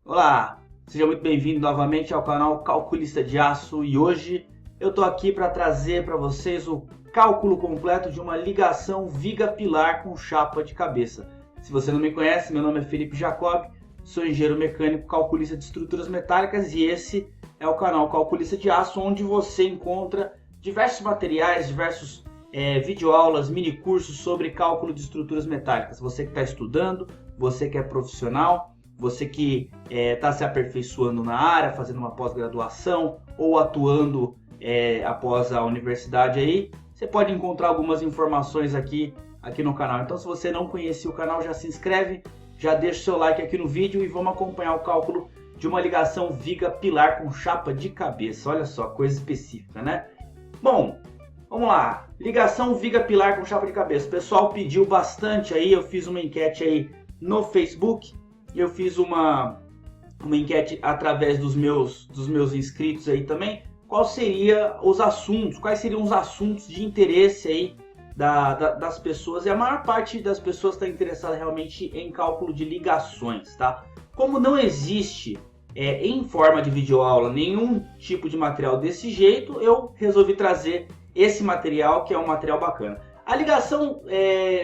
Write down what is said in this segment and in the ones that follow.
Olá, seja muito bem-vindo novamente ao canal Calculista de Aço e hoje eu estou aqui para trazer para vocês o cálculo completo de uma ligação viga-pilar com chapa de cabeça. Se você não me conhece, meu nome é Felipe Jacob, sou engenheiro mecânico calculista de estruturas metálicas e esse é o canal Calculista de Aço, onde você encontra diversos materiais, diversos videoaulas, mini cursos sobre cálculo de estruturas metálicas. Você que está estudando, você que é profissional, você que está se aperfeiçoando na área, fazendo uma pós-graduação ou atuando após a universidade aí, você pode encontrar algumas informações aqui no canal. Então, se você não conhecia o canal, já se inscreve, já deixa o seu like aqui no vídeo e vamos acompanhar o cálculo de uma ligação viga-pilar com chapa de cabeça. Olha só, coisa específica, né? Bom, vamos lá. Ligação viga-pilar com chapa de cabeça. O pessoal pediu bastante aí, eu fiz uma enquete aí no Facebook. Eu fiz uma enquete através dos meus inscritos aí também. Quais seriam os assuntos de interesse aí das pessoas? E a maior parte das pessoas está interessada realmente em cálculo de ligações, tá? Como não existe em forma de videoaula nenhum tipo de material desse jeito, eu resolvi trazer esse material, que é um material bacana. A ligação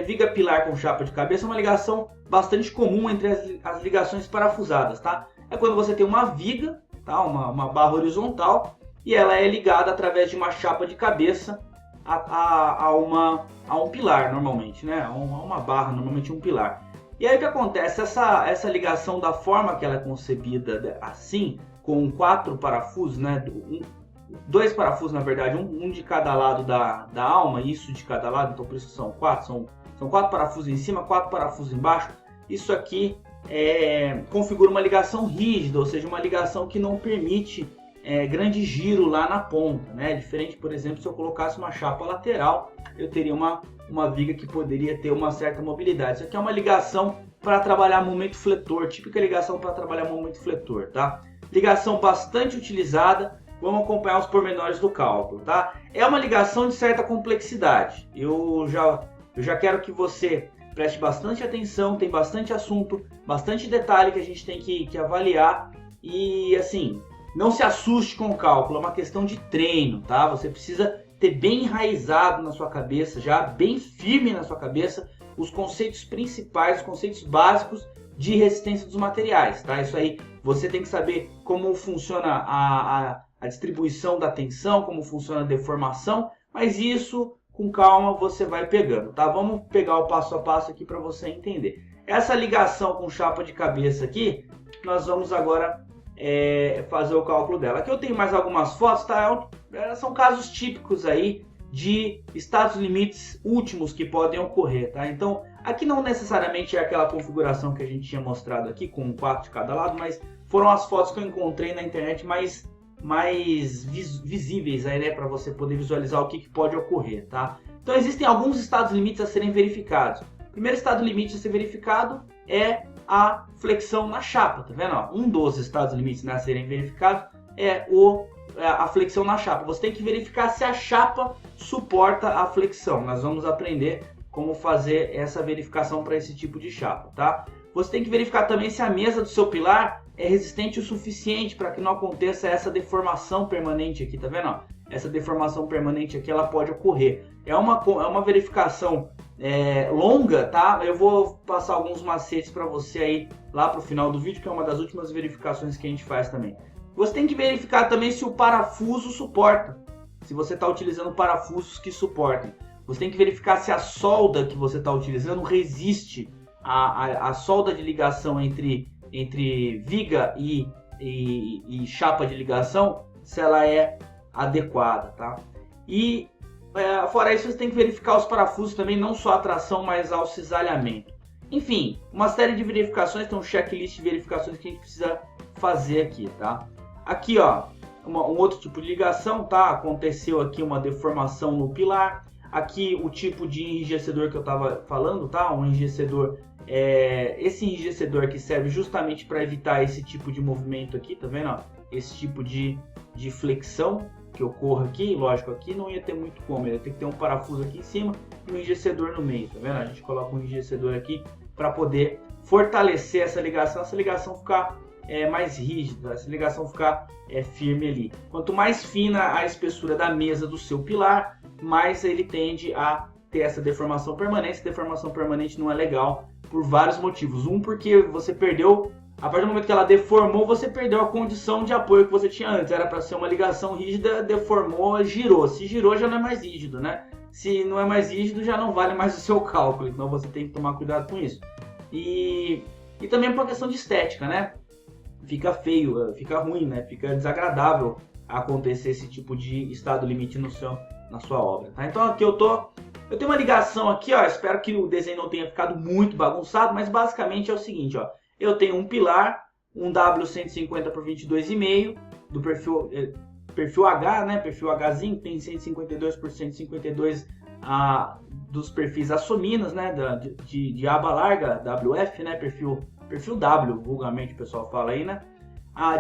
viga-pilar com chapa de cabeça é uma ligação bastante comum entre as ligações parafusadas, tá? É quando você tem uma viga, tá? Uma barra horizontal, e ela é ligada através de uma chapa de cabeça a um pilar, normalmente, né? A uma barra, normalmente um pilar. E aí o que acontece? Essa ligação, da forma que ela é concebida assim, com 4 parafusos, né? 2 parafusos, na verdade, um de cada lado da alma, isso de cada lado, então por isso são 4, são 4 parafusos em cima, 4 parafusos embaixo. Isso aqui configura uma ligação rígida, ou seja, uma ligação que não permite grande giro lá na ponta, né? Diferente, por exemplo, se eu colocasse uma chapa lateral, eu teria uma viga que poderia ter uma certa mobilidade. Isso aqui é uma ligação para trabalhar momento fletor, típica ligação para trabalhar momento fletor, tá? Ligação bastante utilizada. Vamos acompanhar os pormenores do cálculo, tá? É uma ligação de certa complexidade. Eu já quero que você preste bastante atenção, tem bastante assunto, bastante detalhe que a gente tem que avaliar. E assim, não se assuste com o cálculo, é uma questão de treino, tá? Você precisa ter bem enraizado na sua cabeça, já bem firme na sua cabeça, os conceitos principais, os conceitos básicos de resistência dos materiais, tá? Isso aí, você tem que saber como funciona a distribuição da tensão, como funciona a deformação, mas isso com calma você vai pegando, tá? Vamos pegar o passo a passo aqui para você entender. Essa ligação com chapa de cabeça aqui, nós vamos agora fazer o cálculo dela. Aqui eu tenho mais algumas fotos, tá? São casos típicos aí de estados limites últimos que podem ocorrer, tá? Então, aqui não necessariamente é aquela configuração que a gente tinha mostrado aqui, com 4 de cada lado, mas foram as fotos que eu encontrei na internet mais visíveis aí, né, para você poder visualizar o que pode ocorrer, tá? Então existem alguns estados limites a serem verificados. O primeiro estado limite a ser verificado é a flexão na chapa, tá vendo? Ó, um dos estados limites, né, a serem verificados é a flexão na chapa. Você tem que verificar se a chapa suporta a flexão. Nós vamos aprender como fazer essa verificação para esse tipo de chapa, tá? Você tem que verificar também se a mesa do seu pilar é resistente o suficiente para que não aconteça essa deformação permanente aqui, tá vendo? Ó, essa deformação permanente aqui, ela pode ocorrer. É uma verificação longa, tá? Eu vou passar alguns macetes para você aí lá para o final do vídeo, que é uma das últimas verificações que a gente faz também. Você tem que verificar também se o parafuso suporta, se você está utilizando parafusos que suportem. Você tem que verificar se a solda que você está utilizando resiste a solda de ligação entre viga e chapa de ligação, se ela é adequada, tá? E fora isso, você tem que verificar os parafusos também, não só a tração, mas ao cisalhamento. Enfim, uma série de verificações, tem um checklist de verificações que a gente precisa fazer aqui, tá? Aqui, ó, um outro tipo de ligação, tá? Aconteceu aqui uma deformação no pilar. Aqui o tipo de enrijecedor que eu estava falando, tá? Um enrijecedor, esse enrijecedor aqui serve justamente para evitar esse tipo de movimento aqui, tá vendo? Ó? Esse tipo de flexão que ocorra aqui, lógico, aqui não ia ter muito como, ia ter que ter um parafuso aqui em cima e um enrijecedor no meio, tá vendo? A gente coloca um enrijecedor aqui para poder fortalecer essa ligação ficar mais rígida, essa ligação ficar firme ali. Quanto mais fina a espessura da mesa do seu pilar, mais ele tende a ter essa deformação permanente. Essa deformação permanente não é legal por vários motivos. Um, porque você perdeu, a partir do momento que ela deformou, você perdeu a condição de apoio que você tinha antes. Era para ser uma ligação rígida, deformou, girou. Se girou, já não é mais rígido, né? Se não é mais rígido, já não vale mais o seu cálculo. Então você tem que tomar cuidado com isso. E também por uma questão de estética, né? Fica feio, fica ruim, né? Fica desagradável acontecer esse tipo de estado limite na sua obra, tá? Então aqui eu tenho uma ligação aqui, ó. Espero que o desenho não tenha ficado muito bagunçado, mas basicamente é o seguinte, ó. Eu tenho um pilar, um W150 por 22,5 do perfil H, né? Perfil Hzinho, tem 152 por 152 dos perfis assominas, né? De aba larga, WF, né? Perfil W, vulgarmente o pessoal fala aí, né?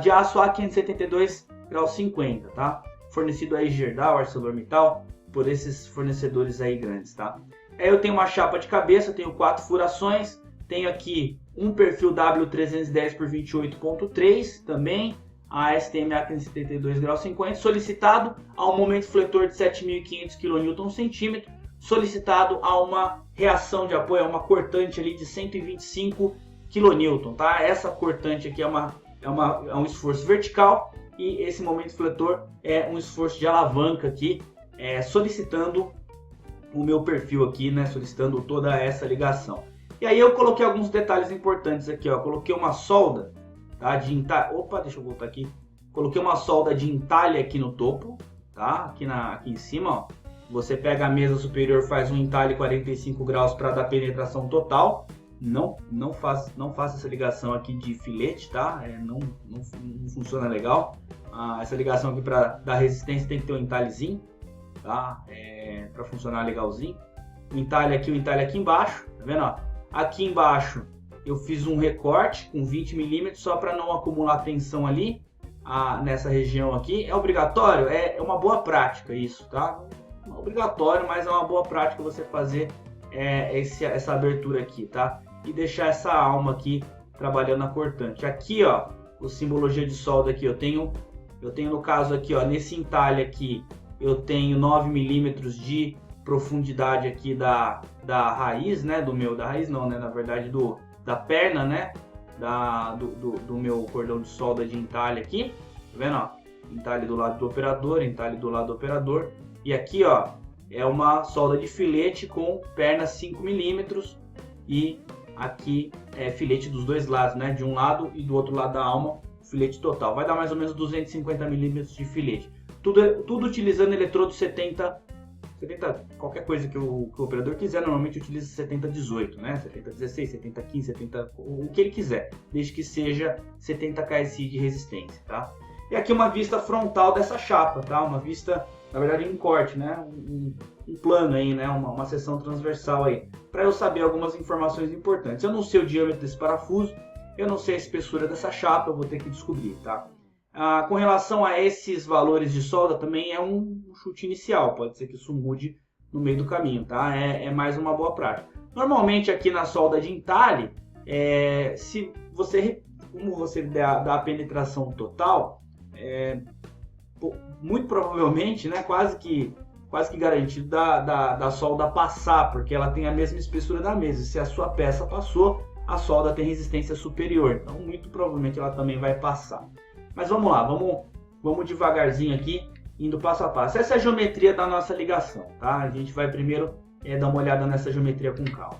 De aço A572 grau 50, tá? Fornecido aí Gerdau, ArcelorMittal, por esses fornecedores aí grandes, tá? Aí eu tenho uma chapa de cabeça, tenho 4 furações, tenho aqui um perfil W310 por 28.3 também, a STM A572 grau 50, solicitado a um momento fletor de 7.500 kNm, solicitado a uma reação de apoio, a uma cortante ali de 125 kN, tá? Essa cortante aqui é um esforço vertical e esse momento fletor é um esforço de alavanca aqui, solicitando o meu perfil aqui, né? Solicitando toda essa ligação. E aí eu coloquei alguns detalhes importantes aqui, ó. Coloquei uma solda, tá? Opa, deixa eu voltar aqui. Coloquei uma solda de entalhe aqui no topo, tá? Aqui em cima, ó. Você pega a mesa superior, faz um entalhe 45 graus para dar penetração total. Não faça essa ligação aqui de filete, tá? Não funciona legal. Essa ligação aqui para dar resistência tem que ter um entalhezinho, tá? Para funcionar legalzinho. O entalhe aqui embaixo, tá vendo? Ó? Aqui embaixo eu fiz um recorte com 20 mm só para não acumular tensão ali nessa região aqui. É obrigatório? É uma boa prática isso, tá? Não é obrigatório, mas é uma boa prática você fazer essa abertura aqui, tá? E deixar essa alma aqui trabalhando na cortante. Aqui, ó, o simbologia de solda aqui, eu tenho no caso aqui, ó, nesse entalhe aqui, eu tenho 9 mm de profundidade aqui da raiz, né, da raiz não, né, na verdade da perna, né, do meu cordão de solda de entalhe aqui, tá vendo, ó, entalhe do lado do operador, entalhe do lado do operador, e aqui, ó, é uma solda de filete com perna 5 mm e aqui é filete dos dois lados, né, de um lado e do outro lado da alma, filete total, vai dar mais ou menos 250 mm de filete, tudo utilizando eletrodo 70, qualquer coisa que o operador quiser, normalmente utiliza 70-18, né? 70-16, 70-15, 70, o que ele quiser, desde que seja 70 KSI de resistência, tá? E aqui uma vista frontal dessa chapa, tá? Uma vista, na verdade, um corte, né? Um plano aí, né? Uma seção transversal aí, para eu saber algumas informações importantes. Eu não sei o diâmetro desse parafuso, eu não sei a espessura dessa chapa, eu vou ter que descobrir, tá? Com relação a esses valores de solda, também é um chute inicial, pode ser que isso mude no meio do caminho, tá? É mais uma boa prática. Normalmente aqui na solda de entalhe, como você dá a penetração total, muito provavelmente, né, quase que garantido da solda passar, porque ela tem a mesma espessura da mesa. Se a sua peça passou, a solda tem resistência superior, então muito provavelmente ela também vai passar. Mas vamos lá, vamos devagarzinho aqui, indo passo a passo. Essa é a geometria da nossa ligação, tá? A gente vai primeiro dar uma olhada nessa geometria com calma.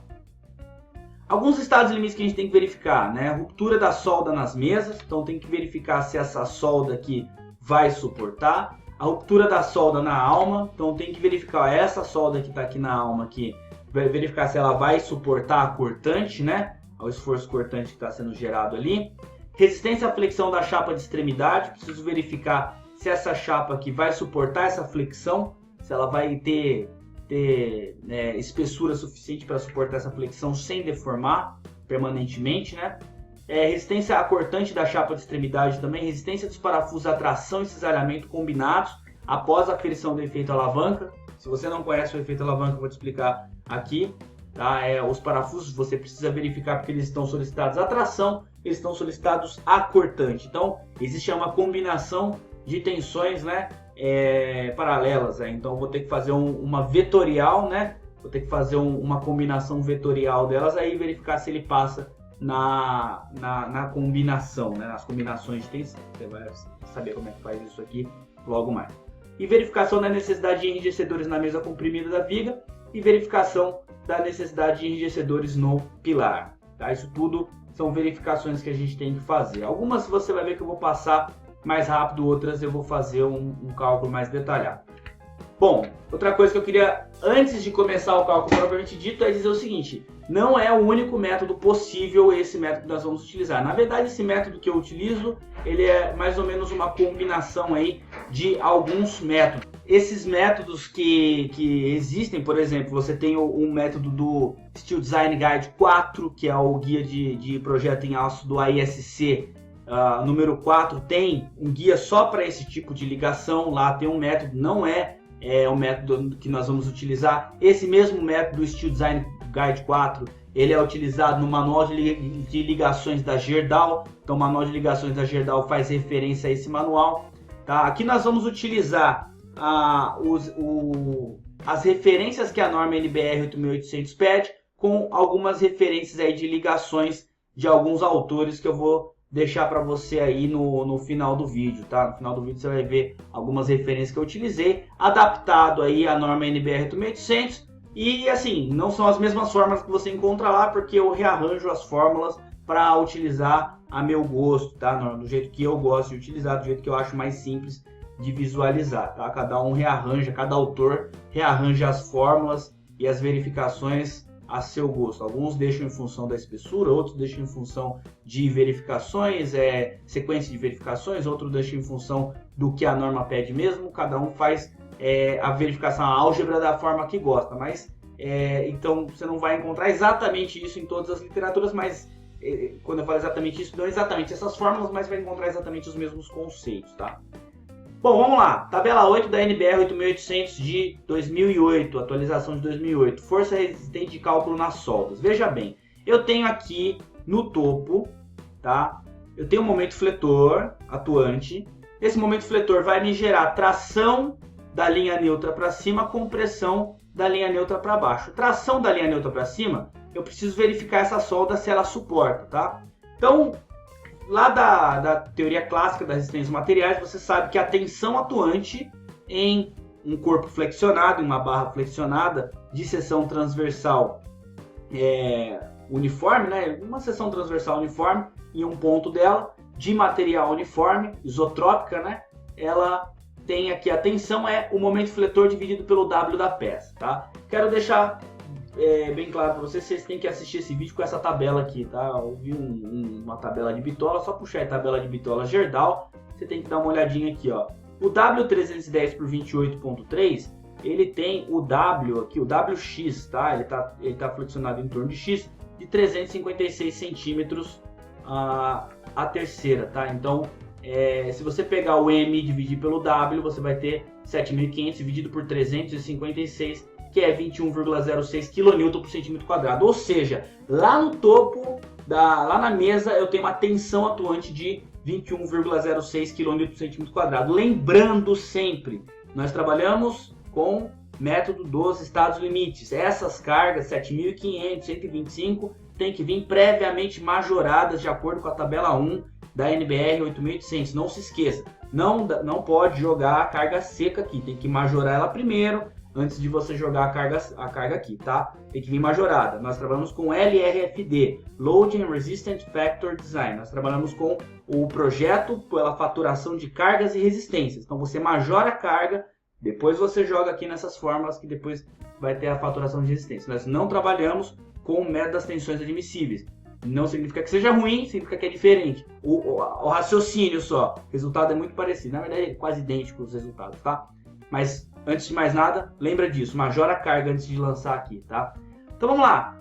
Alguns estados limites que a gente tem que verificar, né? Ruptura da solda nas mesas, então tem que verificar se essa solda aqui vai suportar. A ruptura da solda na alma, então tem que verificar essa solda que está aqui na alma aqui, verificar se ela vai suportar a cortante, né? O esforço cortante que está sendo gerado ali. Resistência à flexão da chapa de extremidade, preciso verificar se essa chapa aqui vai suportar essa flexão, se ela vai ter espessura suficiente para suportar essa flexão sem deformar permanentemente, né? Resistência à cortante da chapa de extremidade também, resistência dos parafusos a tração e cisalhamento combinados após a aferição do efeito alavanca. Se você não conhece o efeito alavanca, eu vou te explicar aqui. Tá? Os parafusos você precisa verificar porque eles estão solicitados a tração eles estão solicitados a cortante. Então, existe uma combinação de tensões, né, paralelas. Então, vou ter que fazer uma vetorial, né? Vou ter que fazer uma combinação vetorial delas, aí verificar se ele passa na combinação, né? Nas combinações de tensão. Você vai saber como é que faz isso aqui logo mais. E verificação da necessidade de enrijecedores na mesa comprimida da viga e verificação da necessidade de enrijecedores no pilar. Tá? Isso tudo são verificações que a gente tem que fazer. Algumas você vai ver que eu vou passar mais rápido, outras eu vou fazer um cálculo mais detalhado. Bom, outra coisa que eu queria, antes de começar o cálculo propriamente dito, é dizer o seguinte: não é o único método possível esse método que nós vamos utilizar. Na verdade, esse método que eu utilizo, ele é mais ou menos uma combinação aí de alguns métodos. Esses métodos que existem, por exemplo, você tem o método do Steel Design Guide 4, que é o guia de projeto em aço do AISC número 4, tem um guia só para esse tipo de ligação. Lá tem um método, não é o método que nós vamos utilizar. Esse mesmo método do Steel Design Guide 4, ele é utilizado no manual de ligações da Gerdau. Então, o manual de ligações da Gerdau faz referência a esse manual. Tá? Aqui nós vamos utilizar as referências que a norma NBR 8800 pede, com algumas referências aí de ligações de alguns autores que eu vou deixar para você aí no final do vídeo, tá? No final do vídeo você vai ver algumas referências que eu utilizei, adaptado aí à norma NBR 8800. E assim, não são as mesmas fórmulas que você encontra lá, porque eu rearranjo as fórmulas para utilizar a meu gosto, tá? Do jeito que eu gosto de utilizar, do jeito que eu acho mais simples de visualizar, tá? Cada autor rearranja as fórmulas e as verificações a seu gosto. Alguns deixam em função da espessura, outros deixam em função de verificações, sequência de verificações, outros deixam em função do que a norma pede mesmo. Cada um faz a verificação, a álgebra da forma que gosta, mas então você não vai encontrar exatamente isso em todas as literaturas, mas quando eu falo exatamente isso, não exatamente essas fórmulas, mas vai encontrar exatamente os mesmos conceitos, tá? Bom, vamos lá. Tabela 8 da NBR 8800 de 2008, atualização de 2008. Força resistente de cálculo nas soldas. Veja bem, eu tenho aqui no topo, tá? Eu tenho um momento fletor atuante. Esse momento fletor vai me gerar tração da linha neutra para cima, compressão da linha neutra para baixo. Tração da linha neutra para cima, eu preciso verificar essa solda se ela suporta, tá? Então, lá da teoria clássica da resistência dos materiais, você sabe que a tensão atuante em um corpo flexionado, em uma barra flexionada de seção transversal uniforme, né? Uma seção transversal uniforme em um ponto dela, de material uniforme, isotrópica, né? Ela tem aqui a tensão, o momento fletor dividido pelo W da peça, tá? Quero deixar bem claro para vocês têm que assistir esse vídeo com essa tabela aqui, tá? Eu vi uma tabela de bitola, só puxar a tabela de bitola Gerdau, você tem que dar uma olhadinha aqui, ó. O W310 por 28.3, ele tem o W aqui, o WX, tá? Ele tá flexionado em torno de X, de 356 centímetros a terceira, tá? Então, se você pegar o M e dividir pelo W, você vai ter 7.500 dividido por 356, que é 21,06 kN por centímetro quadrado. Ou seja, lá no topo, lá na mesa, eu tenho uma tensão atuante de 21,06 kN por centímetro quadrado. Lembrando sempre, nós trabalhamos com método dos estados limites. Essas cargas, 7.500, 125, tem que vir previamente majoradas de acordo com a tabela 1 da NBR 8800. Não se esqueça, não pode jogar a carga seca aqui, tem que majorar ela primeiro, antes de você jogar a carga aqui, tá? Tem que vir majorada. Nós trabalhamos com LRFD, Load and Resistance Factor Design. Nós trabalhamos com o projeto pela faturação de cargas e resistências. Então você majora a carga, depois você joga aqui nessas fórmulas que depois vai ter a faturação de resistência. Nós não trabalhamos com o método das tensões admissíveis. Não significa que seja ruim, significa que é diferente. O raciocínio só, o resultado é muito parecido. Na verdade é quase idêntico os resultados, tá? Mas antes de mais nada, lembra disso, majora a carga antes de lançar aqui, tá? Então vamos lá.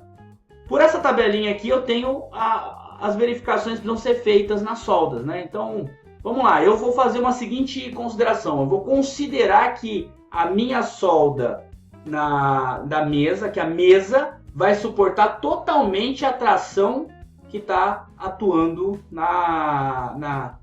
Por essa tabelinha aqui eu tenho as verificações que vão ser feitas nas soldas, né? Então, vamos lá. Eu vou fazer uma seguinte consideração. Eu vou considerar que a minha solda da mesa, que a mesa vai suportar totalmente a tração que está atuando na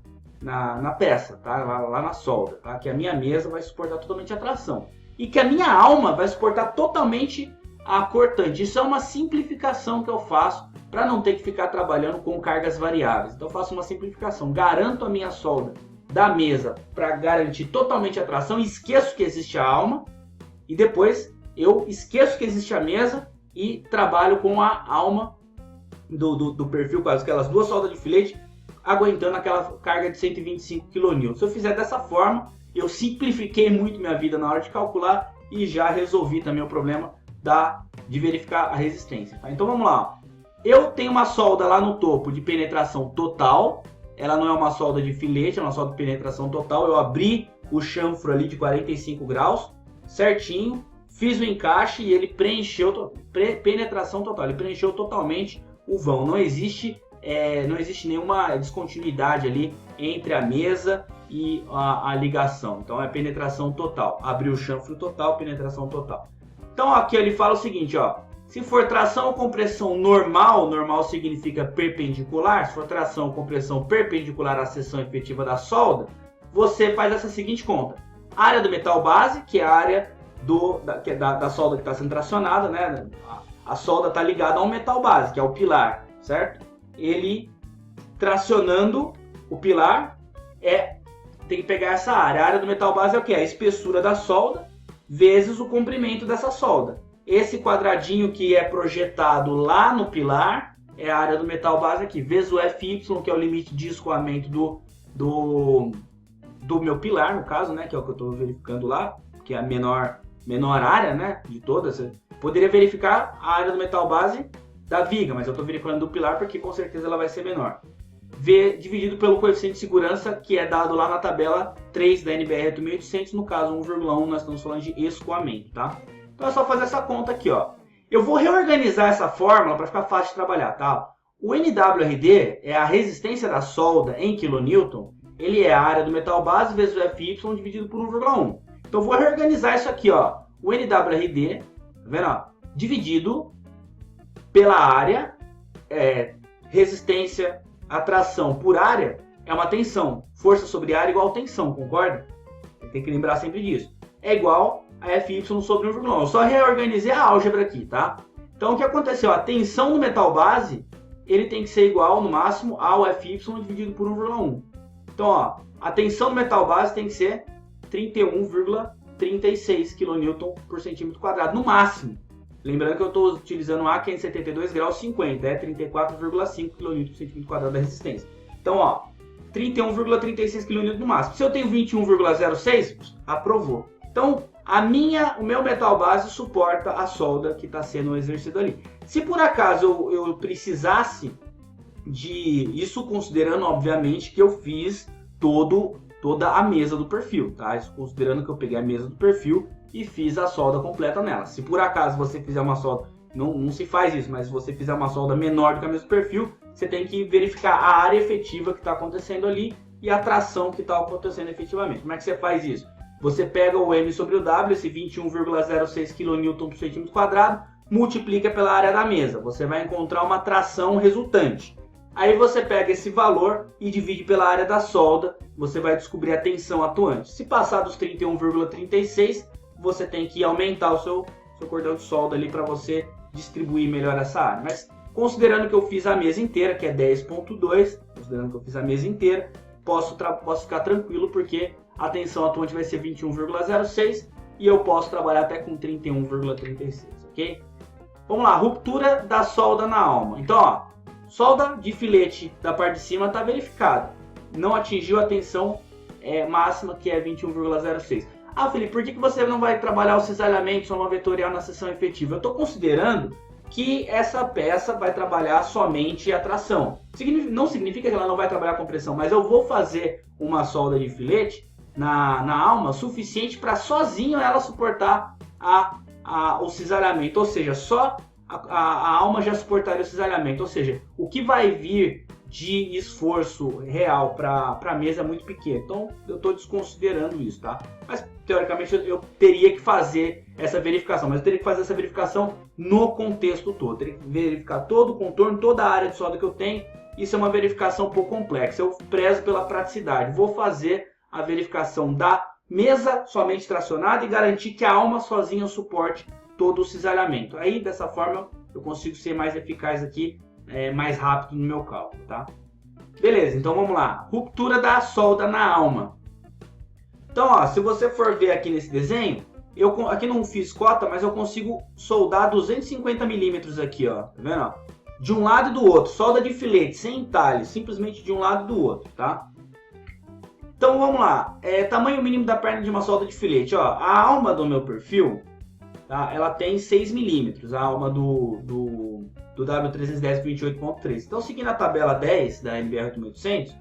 peça, tá? Lá na solda, tá? Que a minha mesa vai suportar totalmente a tração e que a minha alma vai suportar totalmente a cortante. Isso é uma simplificação que eu faço para não ter que ficar trabalhando com cargas variáveis. Então eu faço uma simplificação, garanto a minha solda da mesa para garantir totalmente a tração, esqueço que existe a alma e depois eu esqueço que existe a mesa e trabalho com a alma do perfil, quase aquelas duas soldas de filete aguentando aquela carga de 125 kN. Se eu fizer dessa forma, eu simplifiquei muito minha vida na hora de calcular e já resolvi também o problema de verificar a resistência. Tá? Então vamos lá. Eu tenho uma solda lá no topo de penetração total. Ela não é uma solda de filete, é uma solda de penetração total. Eu abri o chanfro ali de 45 graus, certinho. Fiz o encaixe e ele preencheu, penetração total. Ele preencheu totalmente o vão. Não existe nenhuma descontinuidade ali entre a mesa e a ligação. Então é penetração total. Abriu o chanfro total, penetração total. Então aqui ele fala o seguinte, ó. Se for tração ou compressão normal significa perpendicular. Se for tração ou compressão perpendicular à seção efetiva da solda, você faz essa seguinte conta. A área do metal base, que é a área da solda que está sendo tracionada, né? A solda está ligada ao metal base, que é o pilar, certo? Ele tracionando o pilar tem que pegar essa área. A área do metal base é o que? A espessura da solda vezes o comprimento dessa solda. Esse quadradinho que é projetado lá no pilar é a área do metal base aqui, vezes o FY, que é o limite de escoamento do meu pilar, no caso, né, que é o que eu estou verificando lá, que é a menor área, né, de todas. Eu poderia verificar a área do metal base da viga, mas eu estou verificando do pilar porque com certeza ela vai ser menor. V dividido pelo coeficiente de segurança, que é dado lá na tabela 3 da NBR 8800, no caso 1,1, nós estamos falando de escoamento, tá? Então é só fazer essa conta aqui, ó. Eu vou reorganizar essa fórmula para ficar fácil de trabalhar, tá? O NWRD é a resistência da solda em kN, ele é a área do metal base vezes o FY dividido por 1,1. Então eu vou reorganizar isso aqui, ó. O NWRD, tá vendo, ó? Dividido pela área, resistência, atração por área, é uma tensão. Força sobre área igual tensão, concorda? Tem que lembrar sempre disso. É igual a FY sobre 1,1. Eu só reorganizei a álgebra aqui, tá? Então o que aconteceu? A tensão do metal base, ele tem que ser igual, no máximo, ao FY dividido por 1,1. Então, ó, a tensão do metal base tem que ser 31,36 kN por centímetro quadrado, no máximo. Lembrando que eu estou utilizando A 572 graus 50, é 34,5 kN por centímetro quadrado da resistência. Então, ó, 31,36 kN no máximo. Se eu tenho 21,06, aprovou. Então, o meu metal base suporta a solda que está sendo exercida ali. Se por acaso eu precisasse isso, considerando obviamente que eu fiz toda a mesa do perfil, tá? Isso considerando que eu peguei a mesa do perfil e fiz a solda completa nela. Se por acaso você fizer uma solda, não se faz isso, mas se você fizer uma solda menor do que a mesa do perfil, você tem que verificar a área efetiva que está acontecendo ali e a tração que está acontecendo efetivamente. Como é que você faz isso? Você pega o M sobre o W, esse 21,06 kN por centímetro quadrado, multiplica pela área da mesa. Você vai encontrar uma tração resultante. Aí você pega esse valor e divide pela área da solda, você vai descobrir a tensão atuante. Se passar dos 31,36, você tem que aumentar o seu cordão de solda ali para você distribuir melhor essa área. Mas considerando que eu fiz a mesa inteira, que é 10,2, considerando que eu fiz a mesa inteira, posso ficar tranquilo porque a tensão atuante vai ser 21,06 e eu posso trabalhar até com 31,36, ok? Vamos lá, ruptura da solda na alma. Então, ó, solda de filete da parte de cima está verificada. Não atingiu a tensão máxima, que é 21,06. Ah, Felipe, por que você não vai trabalhar o cisalhamento, soma vetorial na seção efetiva? Eu estou considerando que essa peça vai trabalhar somente a tração. Não significa que ela não vai trabalhar a compressão, mas eu vou fazer uma solda de filete na alma suficiente para sozinho ela suportar o cisalhamento. Ou seja, só a alma já suportaria o cisalhamento. Ou seja, o que vai vir de esforço real para a mesa é muito pequeno. Então eu estou desconsiderando isso, tá? Mas teoricamente eu teria que fazer essa verificação, mas eu teria que fazer essa verificação no contexto todo. Eu teria que verificar todo o contorno, toda a área de solda que eu tenho. Isso é uma verificação um pouco complexa. Eu prezo pela praticidade. Vou fazer a verificação da mesa somente tracionada e garantir que a alma sozinha suporte todo o cisalhamento. Aí dessa forma eu consigo ser mais eficaz aqui, mais rápido no meu cálculo, tá? Beleza, então vamos lá. Ruptura da solda na alma. Então, ó, se você for ver aqui nesse desenho, eu aqui não fiz cota, mas eu consigo soldar 250 milímetros aqui, ó. Tá vendo? Ó? De um lado e do outro. Solda de filete, sem entalhe, simplesmente de um lado e do outro, tá? Então vamos lá. Tamanho mínimo da perna de uma solda de filete. Ó, a alma do meu perfil, tá? Ela tem 6 milímetros, a alma do W310 28.3. Então, seguindo a tabela 10 da NBR 8800,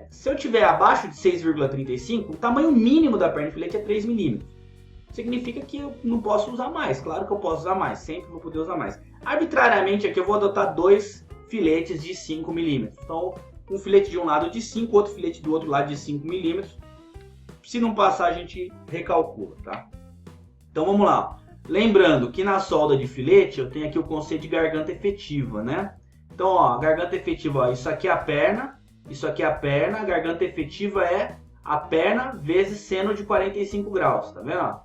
se eu tiver abaixo de 6,35, o tamanho mínimo da perna de filete é 3 milímetros. Significa que eu não posso usar mais. Claro que eu posso usar mais, sempre vou poder usar mais. Arbitrariamente aqui eu vou adotar 2 filetes de 5 milímetros. Então, um filete de um lado de 5, outro filete do outro lado de 5 milímetros. Se não passar, a gente recalcula, tá? Então vamos lá. Lembrando que na solda de filete eu tenho aqui o conceito de garganta efetiva, né? Então, ó, garganta efetiva, ó, isso aqui é a perna, isso aqui é a perna, a garganta efetiva é a perna vezes seno de 45 graus, tá vendo?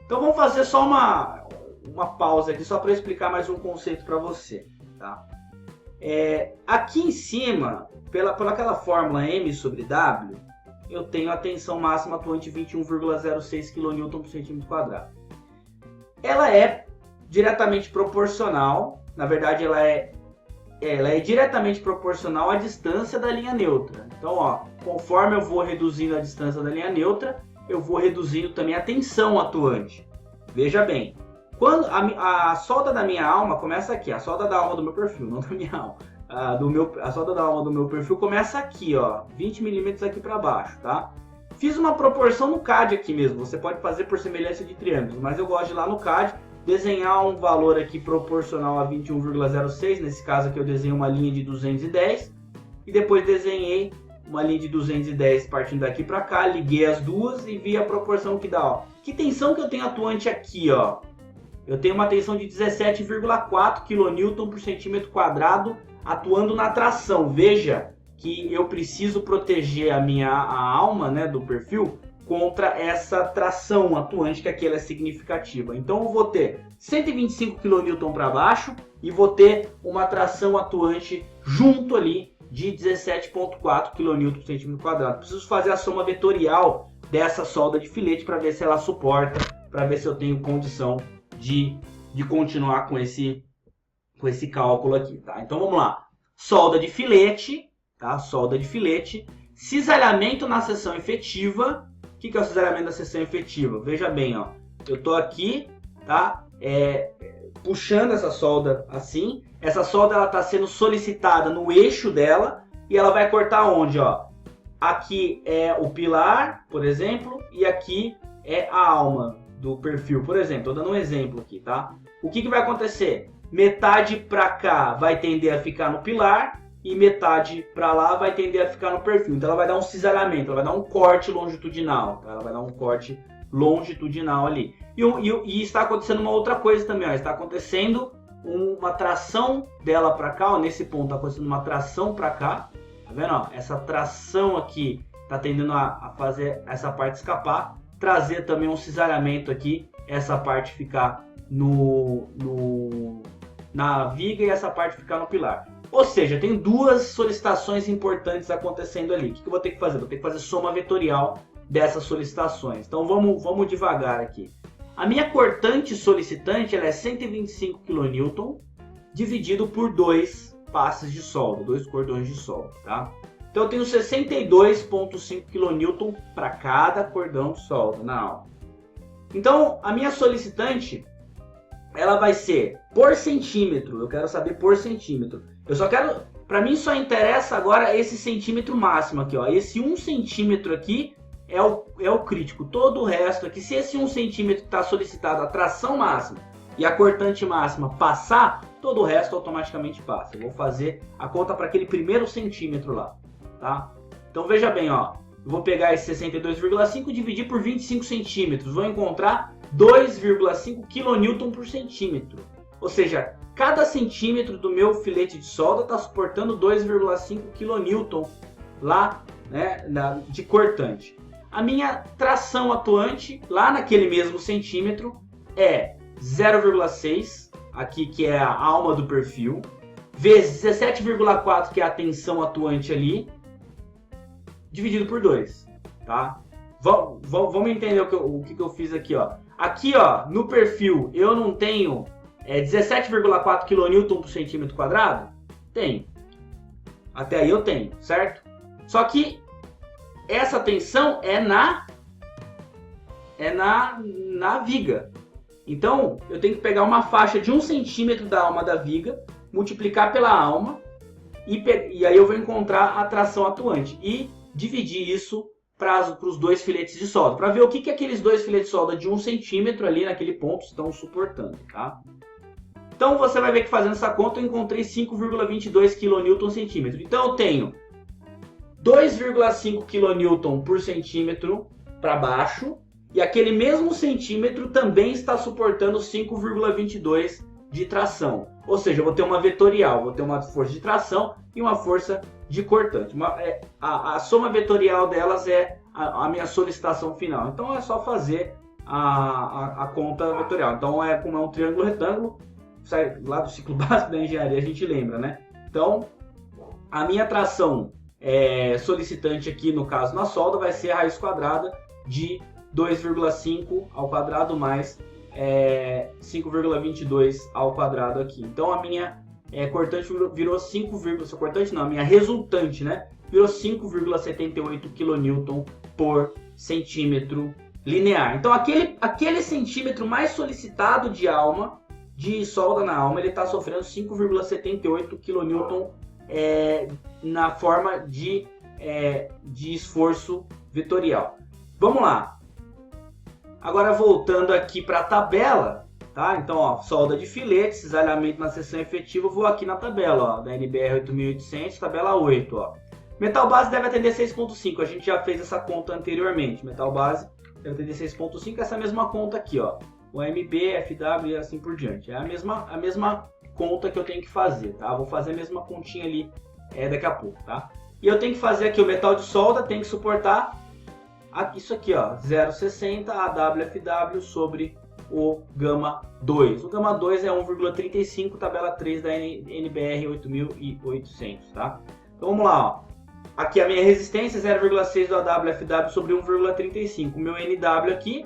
Então vamos fazer só uma pausa aqui, só para explicar mais um conceito para você, tá? Aqui em cima, pela aquela fórmula M sobre W, eu tenho a tensão máxima atuante 21,06 kN por centímetro quadrado. Ela é diretamente proporcional, na verdade ela é diretamente proporcional à distância da linha neutra. Então, ó, conforme eu vou reduzindo a distância da linha neutra, eu vou reduzindo também a tensão atuante. Veja bem, quando a solda da minha alma começa aqui, a solda da alma do meu perfil, não da minha alma. A solda da alma do meu perfil começa aqui, ó, 20 milímetros aqui para baixo, tá? Fiz uma proporção no CAD aqui mesmo, você pode fazer por semelhança de triângulos, mas eu gosto de ir lá no CAD, desenhar um valor aqui proporcional a 21,06, nesse caso aqui eu desenhei uma linha de 210, e depois desenhei uma linha de 210 partindo daqui para cá, liguei as duas e vi a proporção que dá, ó. Que tensão que eu tenho atuante aqui, ó? Eu tenho uma tensão de 17,4 kN por centímetro quadrado atuando na tração. Veja que eu preciso proteger a alma, né, do perfil contra essa tração atuante, que aqui ela é significativa. Então eu vou ter 125 kN para baixo e vou ter uma tração atuante junto ali de 17,4 kN por centímetro quadrado. Preciso fazer a soma vetorial dessa solda de filete para ver se ela suporta, para ver se eu tenho condição de continuar com esse cálculo aqui, tá? Então vamos lá. Solda de filete, tá? Solda de filete. Cisalhamento na seção efetiva. O que é o cisalhamento da seção efetiva? Veja bem, ó. Eu estou aqui, tá? Puxando essa solda assim. Essa solda ela está sendo solicitada no eixo dela e ela vai cortar onde, ó? Aqui é o pilar, por exemplo, e aqui é a alma do perfil, por exemplo. Estou dando um exemplo aqui, tá? O que vai acontecer? Metade para cá vai tender a ficar no pilar e metade para lá vai tender a ficar no perfil. Então ela vai dar um cisalhamento, ela vai dar um corte longitudinal, tá? Ela vai dar um corte longitudinal ali. E está acontecendo uma outra coisa também, ó. Está acontecendo uma tração dela para cá, ó. Nesse ponto está acontecendo uma tração para cá, tá vendo? Ó? Essa tração aqui está tendendo a fazer essa parte escapar, trazer também um cisalhamento aqui, essa parte ficar na viga e essa parte ficar no pilar. Ou seja, tem duas solicitações importantes acontecendo ali. O que eu vou ter que fazer? Vou ter que fazer soma vetorial dessas solicitações. Então vamos devagar aqui. A minha cortante solicitante ela é 125 kN dividido por 2 passes de solda, 2 cordões de solda, tá? Então eu tenho 62,5 kN para cada cordão de solda na alma. Então a minha solicitante ela vai ser por centímetro. Eu quero saber por centímetro. Eu só quero, para mim só interessa agora esse centímetro máximo aqui, ó. Esse 1 centímetro aqui é o crítico. Todo o resto aqui, se esse 1 centímetro está solicitado a tração máxima e a cortante máxima passar, todo o resto automaticamente passa. Eu vou fazer a conta para aquele primeiro centímetro lá, tá? Então veja bem, ó, eu vou pegar esse 62,5 e dividir por 25 centímetros, vou encontrar 2,5 kN por centímetro. Ou seja, cada centímetro do meu filete de solda está suportando 2,5 kN lá, né, de cortante. A minha tração atuante lá naquele mesmo centímetro é 0,6, aqui que é a alma do perfil, vezes 17,4, que é a tensão atuante ali, dividido por 2, tá? Vamos entender o que eu fiz aqui, ó. Aqui, ó, no perfil, eu não tenho 17,4 kN por centímetro quadrado? Tenho. Até aí eu tenho, certo? Só que essa tensão é na viga. Então, eu tenho que pegar uma faixa de 1 centímetro da alma da viga, multiplicar pela alma, e aí eu vou encontrar a tração atuante. E dividir isso para os dois filetes de solda, para ver o que aqueles dois filetes de solda de 1 centímetro ali naquele ponto estão suportando, tá? Então, você vai ver que fazendo essa conta, eu encontrei 5,22 kN centímetro. Então, eu tenho 2,5 kN por centímetro para baixo, e aquele mesmo centímetro também está suportando 5,22 de tração. Ou seja, eu vou ter uma vetorial, vou ter uma força de tração e uma força de cortante. A soma vetorial delas é a minha solicitação final. Então é só fazer a conta vetorial. Então como é um triângulo retângulo, sai lá do ciclo básico da engenharia, a gente lembra, né? Então a minha tração solicitante aqui, no caso na solda, vai ser a raiz quadrada de 2,5 ao quadrado mais 5,22 ao quadrado aqui. Então a minha cortante virou 5, cortante não, a minha resultante, né, virou 5,78 kN por centímetro linear. Então aquele centímetro mais solicitado de alma, de solda na alma, ele está sofrendo 5,78 kN na forma de esforço vetorial. Vamos lá. Agora voltando aqui para a tabela, tá? Então, ó, solda de filete, cisalhamento na seção efetiva, eu vou aqui na tabela, ó, da NBR 8800, tabela 8, ó. Metal base deve atender 6.5, a gente já fez essa conta anteriormente. Metal base deve atender 6.5, essa mesma conta aqui, ó. O MB, FW e assim por diante. É a mesma conta que eu tenho que fazer, tá? Vou fazer a mesma continha ali daqui a pouco, tá? E eu tenho que fazer aqui o metal de solda, tem que suportar isso aqui, ó, 0,60 AWFW sobre o gama 2. O gama 2 é 1,35, tabela 3 da NBR 8800, tá? Então vamos lá, ó. Aqui a minha resistência, 0,6 do AWFW sobre 1,35. O meu NW aqui,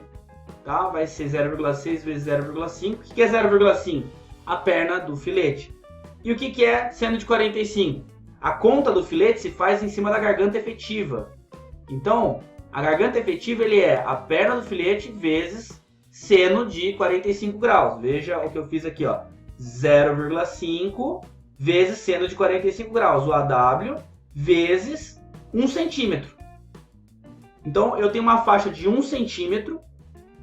tá, vai ser 0,6 vezes 0,5. O que é 0,5? A perna do filete. E o que é seno de 45? A conta do filete se faz em cima da garganta efetiva. Então, a garganta efetiva ele é a perna do filete vezes seno de 45 graus. Veja o que eu fiz aqui, ó. 0,5 vezes seno de 45 graus. O AW vezes 1 centímetro. Então, eu tenho uma faixa de 1 centímetro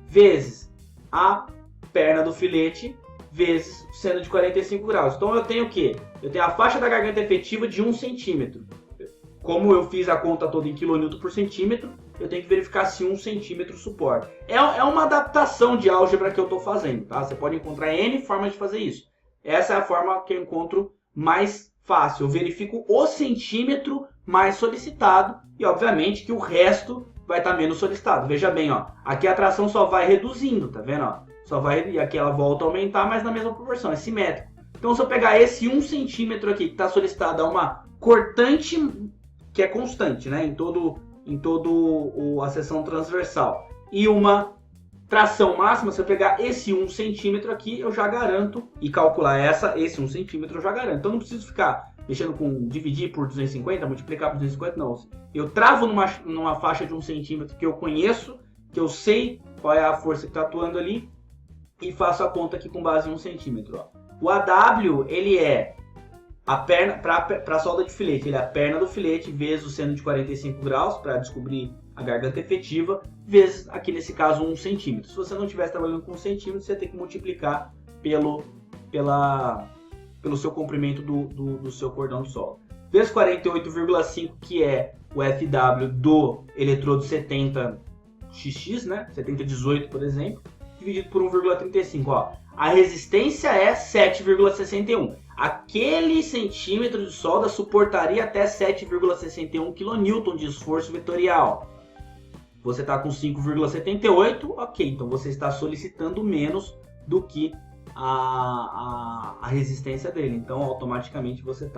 vezes a perna do filete vezes seno de 45 graus. Então, eu tenho o quê? Eu tenho a faixa da garganta efetiva de 1 centímetro. Como eu fiz a conta toda em kN por centímetro, eu tenho que verificar se 1 centímetro suporta. É uma adaptação de álgebra que eu estou fazendo, tá? Você pode encontrar N formas de fazer isso. Essa é a forma que eu encontro mais fácil. Eu verifico o centímetro mais solicitado e, obviamente, que o resto vai estar menos solicitado. Veja bem, ó, aqui a tração só vai reduzindo, tá vendo? Ó? E aqui ela volta a aumentar, mas na mesma proporção, é simétrico. Então, se eu pegar esse 1 centímetro aqui, que está solicitado a uma cortante que é constante, né, em todo a seção transversal, e uma tração máxima, se eu pegar esse 1 centímetro aqui, eu já garanto, e calcular esse 1 centímetro eu já garanto. Então não preciso ficar mexendo com dividir por 250, multiplicar por 250, não. Eu travo numa faixa de 1 centímetro que eu conheço, que eu sei qual é a força que está atuando ali, e faço a conta aqui com base em 1 centímetro. Ó. O AW, ele é a perna, para a solda de filete, ele é a perna do filete vezes o seno de 45 graus, para descobrir a garganta efetiva, vezes, aqui nesse caso, 1 centímetro. Se você não estivesse trabalhando com 1 centímetro, você tem que multiplicar pelo seu comprimento do seu cordão de solda. Vezes 48,5, que é o FW do eletrodo 70XX, né? 7018, por exemplo, dividido por 1,35. Ó. A resistência é 7,61. Aquele centímetro de solda suportaria até 7,61 kN de esforço vetorial. Você está com 5,78, ok, então você está solicitando menos do que a resistência dele. Então, automaticamente você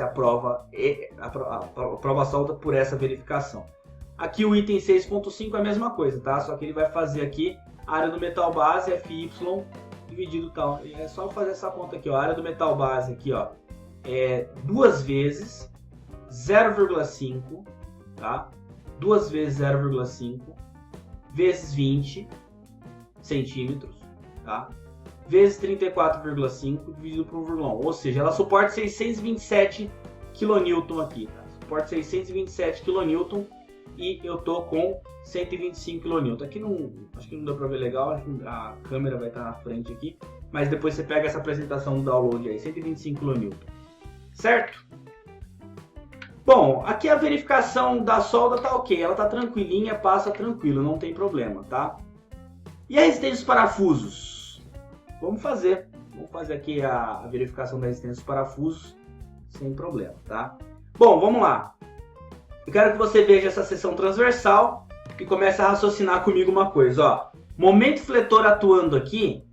aprova a solda por essa verificação. Aqui o item 6.5 é a mesma coisa, tá? Só que ele vai fazer aqui a área do metal base, FY, dividido tal. É só fazer essa conta aqui, ó. A área do metal base aqui, ó, é 2 vezes 0,5, tá? 2 vezes 0,5 vezes 20 centímetros, tá? Vezes 34,5 dividido por 1,1. Ou seja, ela suporta 627 kN aqui, tá? Suporta 627 kN e eu tô com 125 kN. Aqui não, acho que não deu para ver legal, acho que a câmera vai estar na frente aqui, mas depois você pega essa apresentação do download aí, 125 kN. Certo? Bom, aqui a verificação da solda tá ok, ela tá tranquilinha, passa tranquilo, não tem problema, tá? E a resistência dos parafusos? Vamos fazer aqui a verificação da resistência dos parafusos sem problema, tá? Bom, vamos lá. Eu quero que você veja essa seção transversal e comece a raciocinar comigo uma coisa, ó. Momento fletor atuando aqui,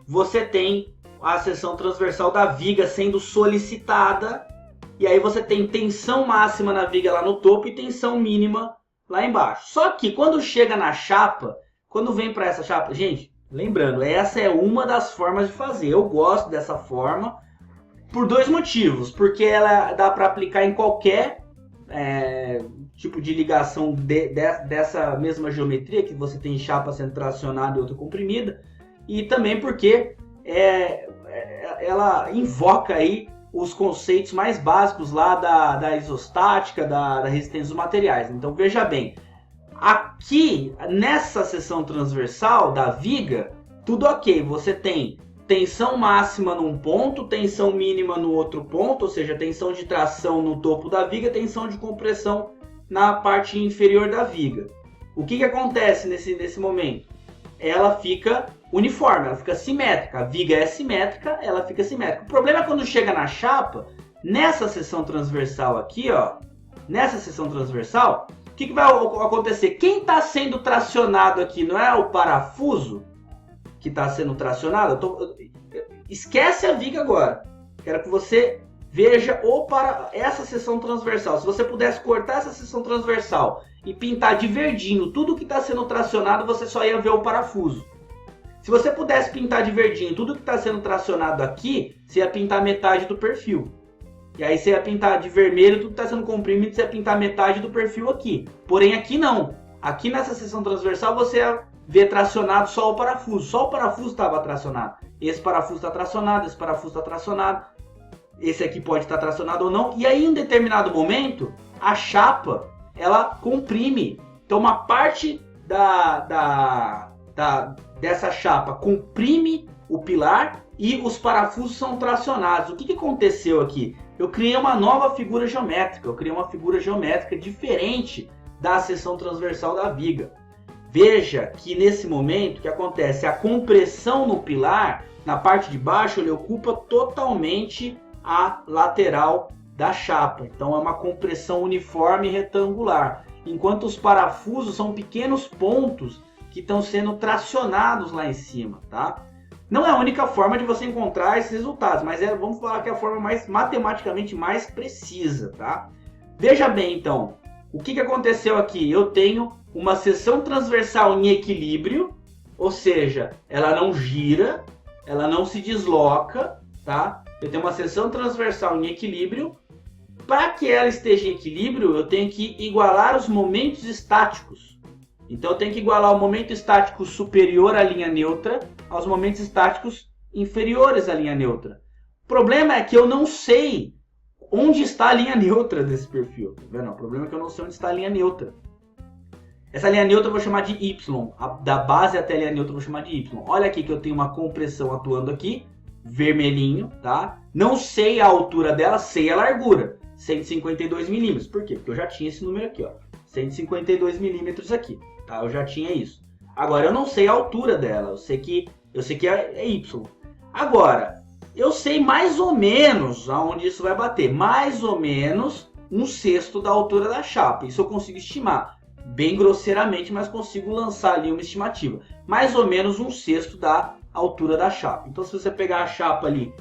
você tem a seção transversal da viga sendo solicitada. E aí você tem tensão máxima na viga lá no topo e tensão mínima lá embaixo. Só que quando chega na chapa, quando vem para essa chapa, gente, lembrando, essa é uma das formas de fazer. Eu gosto dessa forma por 2 motivos. Porque ela dá para aplicar em qualquer tipo de ligação dessa mesma geometria, que você tem chapa sendo tracionada e outra comprimida. E também porque ela invoca aí os conceitos mais básicos lá da isostática, da resistência dos materiais. Então veja bem, aqui nessa seção transversal da viga, tudo ok, você tem tensão máxima num ponto, tensão mínima no outro ponto, ou seja, tensão de tração no topo da viga, tensão de compressão na parte inferior da viga. O que acontece nesse momento? Ela fica uniforme, ela fica simétrica. A viga é simétrica, ela fica simétrica. O problema é quando chega na chapa, nessa seção transversal aqui, ó, nessa seção transversal, o que vai acontecer? Quem está sendo tracionado aqui não é o parafuso que está sendo tracionado? Esquece a viga agora. Quero que você veja essa seção transversal. Se você pudesse cortar essa seção transversal e pintar de verdinho tudo que está sendo tracionado, você só ia ver o parafuso. Se você pudesse pintar de verdinho tudo que está sendo tracionado aqui, você ia pintar metade do perfil. E aí você ia pintar de vermelho tudo que está sendo comprimido, você ia pintar metade do perfil aqui. Porém aqui não. Aqui nessa seção transversal você ia ver tracionado só o parafuso. Só o parafuso estava tracionado. Esse parafuso está tracionado, esse parafuso está tracionado. Esse aqui pode estar tracionado ou não. E aí em um determinado momento, a chapa, ela comprime. Então uma parte dessa chapa comprime o pilar e os parafusos são tracionados. O que aconteceu aqui? Eu criei uma nova figura geométrica. Eu criei uma figura geométrica diferente da seção transversal da viga. Veja que nesse momento o que acontece? A compressão no pilar, na parte de baixo, ele ocupa totalmente a lateral da chapa. Então é uma compressão uniforme e retangular. Enquanto os parafusos são pequenos pontos que estão sendo tracionados lá em cima, tá? Não é a única forma de você encontrar esses resultados, mas vamos falar que é a forma matematicamente mais precisa, tá? Veja bem, então, o que aconteceu aqui? Eu tenho uma seção transversal em equilíbrio, ou seja, ela não gira, ela não se desloca, tá? Eu tenho uma seção transversal em equilíbrio. Para que ela esteja em equilíbrio, eu tenho que igualar os momentos estáticos. Então eu tenho que igualar o momento estático superior à linha neutra aos momentos estáticos inferiores à linha neutra. O problema é que eu não sei onde está a linha neutra desse perfil. Tá vendo? O problema é que eu não sei onde está a linha neutra. Essa linha neutra eu vou chamar de Y. Da base até a linha neutra eu vou chamar de Y. Olha aqui que eu tenho uma compressão atuando aqui. vermelhinho, tá? Não sei a altura dela, sei a largura, 152 milímetros. Por quê? Porque eu já tinha esse número aqui, ó, 152 milímetros aqui, tá? Eu já tinha isso. Agora, eu não sei a altura dela, eu sei que é Y. Agora, eu sei mais ou menos aonde isso vai bater, mais ou menos 1/6 da altura da chapa. Isso eu consigo estimar, bem grosseiramente, mas consigo lançar ali uma estimativa. Mais ou menos 1/6 da altura da chapa. Então, se você pegar a chapa ali,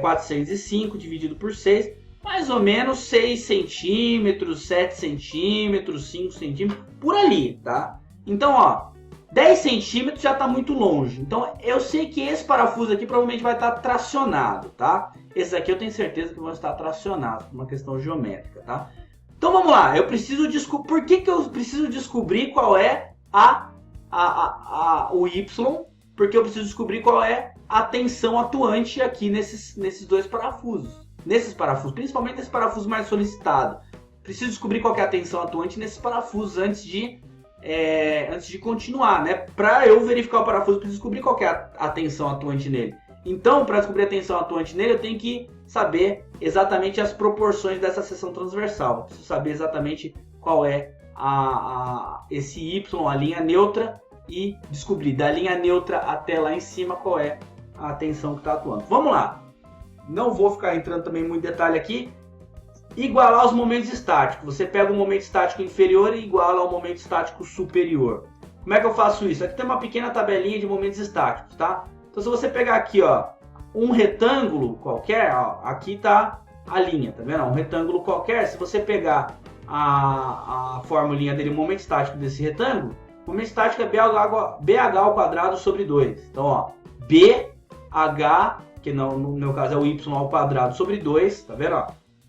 405 dividido por 6, mais ou menos 6 centímetros, 7 centímetros, 5 centímetros, por ali, tá? Então, ó, 10 centímetros já está muito longe. Então, eu sei que esse parafuso aqui provavelmente vai estar tracionado, tá? Esses aqui eu tenho certeza que vão estar tracionados, por uma questão geométrica, tá? Então, vamos lá. Eu preciso descobrir... Por que eu preciso descobrir qual é o Y? Porque eu preciso descobrir qual é a tensão atuante aqui nesses dois parafusos. Nesses parafusos, principalmente nesse parafuso mais solicitado. Preciso descobrir qual é a tensão atuante nesses parafusos antes de continuar, né? Para eu verificar o parafuso, eu preciso descobrir qual é a tensão atuante nele. Então, para descobrir a tensão atuante nele, eu tenho que saber exatamente as proporções dessa seção transversal. Eu preciso saber exatamente qual é esse Y, a linha neutra, e descobrir da linha neutra até lá em cima qual é a tensão que está atuando. Vamos lá. Não vou ficar entrando também muito em detalhe aqui. Igualar os momentos estáticos. Você pega o momento estático inferior e iguala ao momento estático superior. Como é que eu faço isso? Aqui tem uma pequena tabelinha de momentos estáticos, tá? Então, se você pegar aqui, ó, um retângulo qualquer, ó, aqui tá a linha, tá vendo? Um retângulo qualquer, se você pegar a formulinha dele, o momento estático desse retângulo, o momento estático é BH ao quadrado sobre 2. Então, ó, BH, que no meu caso é o Y ao quadrado sobre 2, tá vendo? Ó?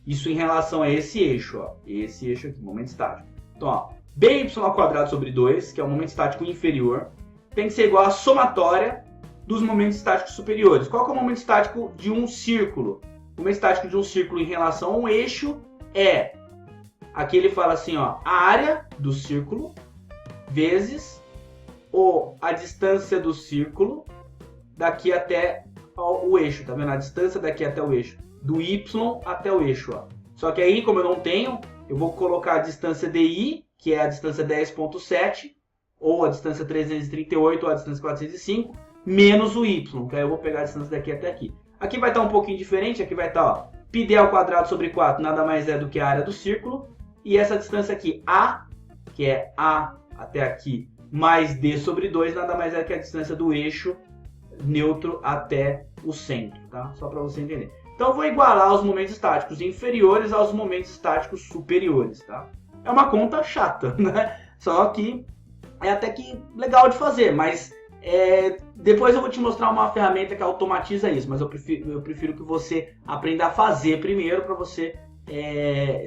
Isso em relação a esse eixo, ó. Esse eixo aqui, momento estático. Então, ó, BY ao quadrado sobre 2, que é o momento estático inferior, tem que ser igual à somatória dos momentos estáticos superiores. Qual que é o momento estático de um círculo? O momento estático de um círculo em relação a um eixo é... Aqui ele fala assim, ó, a área do círculo vezes a distância do círculo daqui até o eixo, tá vendo? A distância daqui até o eixo. Do Y até o eixo, ó. Só que aí, como eu não tenho, eu vou colocar a distância DI, que é a distância 10.7, ou a distância 338, ou a distância 405, menos o Y, que aí eu vou pegar a distância daqui até aqui. Aqui vai estar um pouquinho diferente, aqui vai estar, ó, πd ao quadrado sobre 4, nada mais é do que a área do círculo, e essa distância aqui, A, que é A até aqui, mais D sobre 2, nada mais é que a distância do eixo neutro até o centro, tá? Só para você entender. Então, eu vou igualar os momentos estáticos inferiores aos momentos estáticos superiores, tá? É uma conta chata, né? Só que é até que legal de fazer, mas depois eu vou te mostrar uma ferramenta que automatiza isso, mas eu prefiro que você aprenda a fazer primeiro para você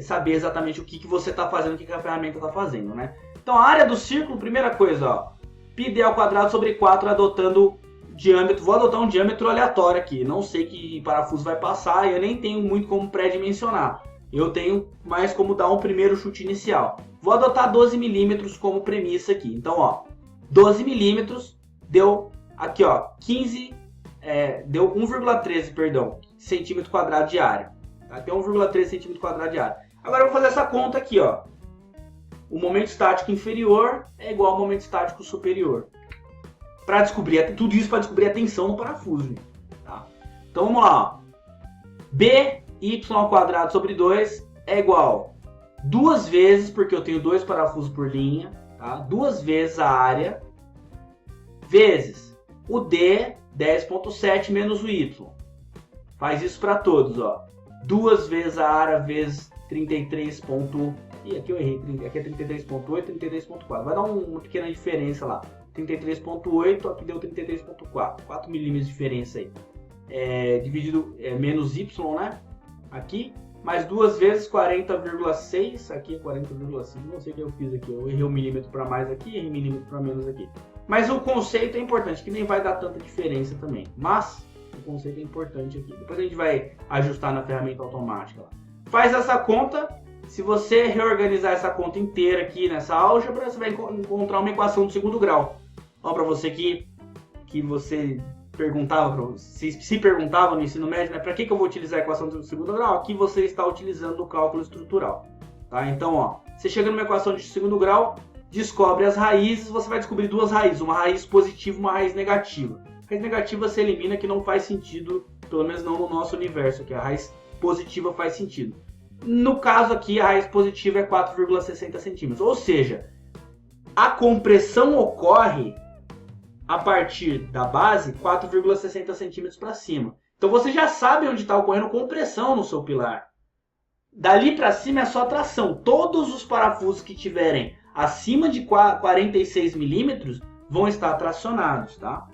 saber exatamente o que você está fazendo, o que a ferramenta está fazendo, né? Então, a área do círculo, primeira coisa, ó, πd ao quadrado sobre 4 adotando diâmetro, vou adotar um diâmetro aleatório aqui, não sei que parafuso vai passar e eu nem tenho muito como pré-dimensionar, eu tenho mais como dar um primeiro chute inicial. Vou adotar 12 milímetros como premissa aqui, então ó, 12 milímetros deu aqui ó, deu 1,13, perdão, centímetro quadrado de área, tá? Tem 1,13 centímetro quadrado de área. Agora eu vou fazer essa conta aqui ó, o momento estático inferior é igual ao momento estático superior. Para descobrir, tudo isso para descobrir a tensão no parafuso. Tá? Então vamos lá. BY ao quadrado sobre 2 é igual 2 vezes, porque eu tenho 2 parafusos por linha, tá? 2 vezes a área, vezes o D, 10.7 menos o Y. Faz isso para todos, ó. 2 vezes a área vezes 33. Ih, aqui eu errei, aqui é 33.8, 33.4. Vai dar uma pequena diferença lá. 33.8, aqui deu 33.4, 4 milímetros de diferença aí. Dividido menos Y, né? Aqui, mais 2 vezes 40,6, aqui é 40,5, não sei o que eu fiz aqui. Eu errei um milímetro para mais aqui, errei um milímetro para menos aqui. Mas o conceito é importante, que nem vai dar tanta diferença também. Mas o conceito é importante aqui. Depois a gente vai ajustar na ferramenta automática lá. Faz essa conta. Se você reorganizar essa conta inteira aqui nessa álgebra, você vai encontrar uma equação do segundo grau. Ó, para você que você se perguntavam no ensino médio, né, para que eu vou utilizar a equação do segundo grau? Aqui você está utilizando o cálculo estrutural. Tá? Então, ó, você chega numa equação de segundo grau, descobre as raízes, você vai descobrir duas raízes, uma raiz positiva e uma raiz negativa. A raiz negativa você elimina, que não faz sentido, pelo menos não no nosso universo, que a raiz positiva faz sentido. No caso aqui, a raiz positiva é 4,60 centímetros, ou seja, a compressão ocorre a partir da base 4,60 centímetros para cima. Então você já sabe onde está ocorrendo compressão no seu pilar. Dali para cima é só tração. Todos os parafusos que tiverem acima de 46 milímetros vão estar tracionados, tá?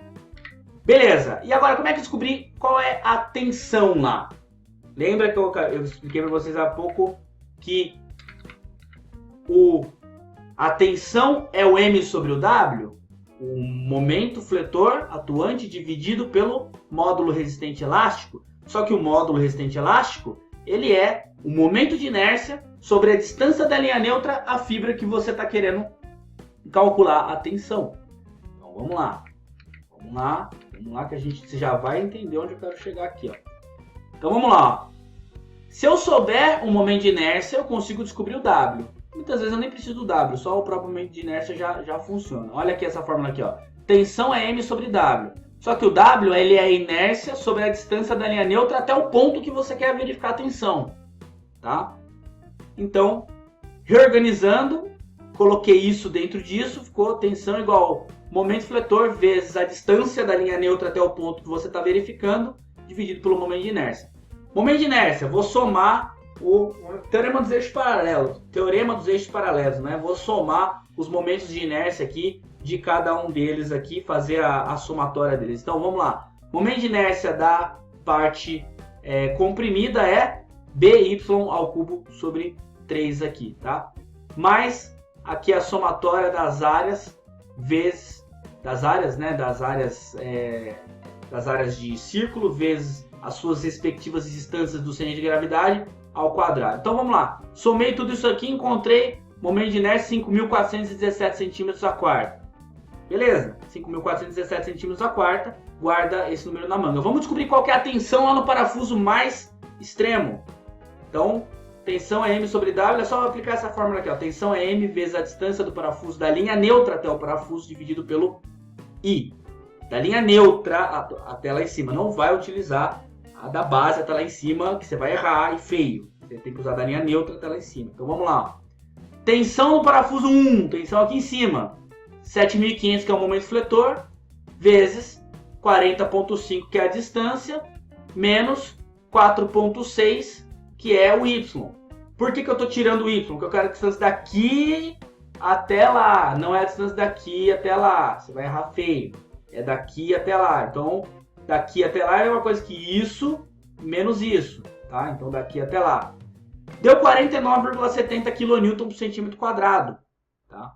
Beleza. E agora, como é que eu descobri qual é a tensão lá? Lembra que eu expliquei para vocês há pouco que a tensão é o M sobre o W? O momento fletor atuante dividido pelo módulo resistente elástico. Só que o módulo resistente elástico, ele é o momento de inércia sobre a distância da linha neutra à fibra que você está querendo calcular a tensão. Então vamos lá. Vamos lá que você já vai entender onde eu quero chegar aqui. Ó. Então vamos lá. Ó. Se eu souber o momento de inércia, eu consigo descobrir o W. Muitas vezes eu nem preciso do W, só o próprio momento de inércia já funciona. Olha aqui essa fórmula aqui. Ó. Tensão é M sobre W. Só que o W ele é a inércia sobre a distância da linha neutra até o ponto que você quer verificar a tensão. Tá? Então, reorganizando, coloquei isso dentro disso, ficou tensão igual momento fletor vezes a distância da linha neutra até o ponto que você está verificando, dividido pelo momento de inércia. Momento de inércia, vou somar o teorema dos eixos paralelos, né? Vou somar os momentos de inércia aqui de cada um deles aqui, fazer a somatória deles. Então vamos lá. Momento de inércia da parte comprimida é BY ao cubo sobre 3 aqui, tá? Mais aqui a somatória das áreas vezes das áreas de círculo vezes as suas respectivas distâncias do centro de gravidade ao quadrado. Então vamos lá. Somei tudo isso aqui, encontrei momento de inércia 5.417 centímetros a quarta. Beleza? 5.417 centímetros a quarta. Guarda esse número na manga. Vamos descobrir qual que é a tensão lá no parafuso mais extremo. Então, tensão é M sobre W, é só aplicar essa fórmula aqui. Ó. Tensão é M vezes a distância do parafuso da linha neutra até o parafuso dividido pelo I. Da linha neutra até lá em cima. Não vai utilizar a da base até lá em cima, que você vai errar e feio. Você tem que usar da linha neutra até lá em cima. Então vamos lá. Tensão no parafuso 1, tensão aqui em cima. 7.500, que é o momento fletor, vezes 40,5, que é a distância, menos 4,6, que é o Y. Por que eu estou tirando o Y? Porque eu quero a distância daqui até lá. Não é a distância daqui até lá. Você vai errar feio. É daqui até lá. Então, daqui até lá é uma coisa que isso menos isso. Tá? Então, daqui até lá. Deu 49,70 kN por centímetro quadrado. Tá?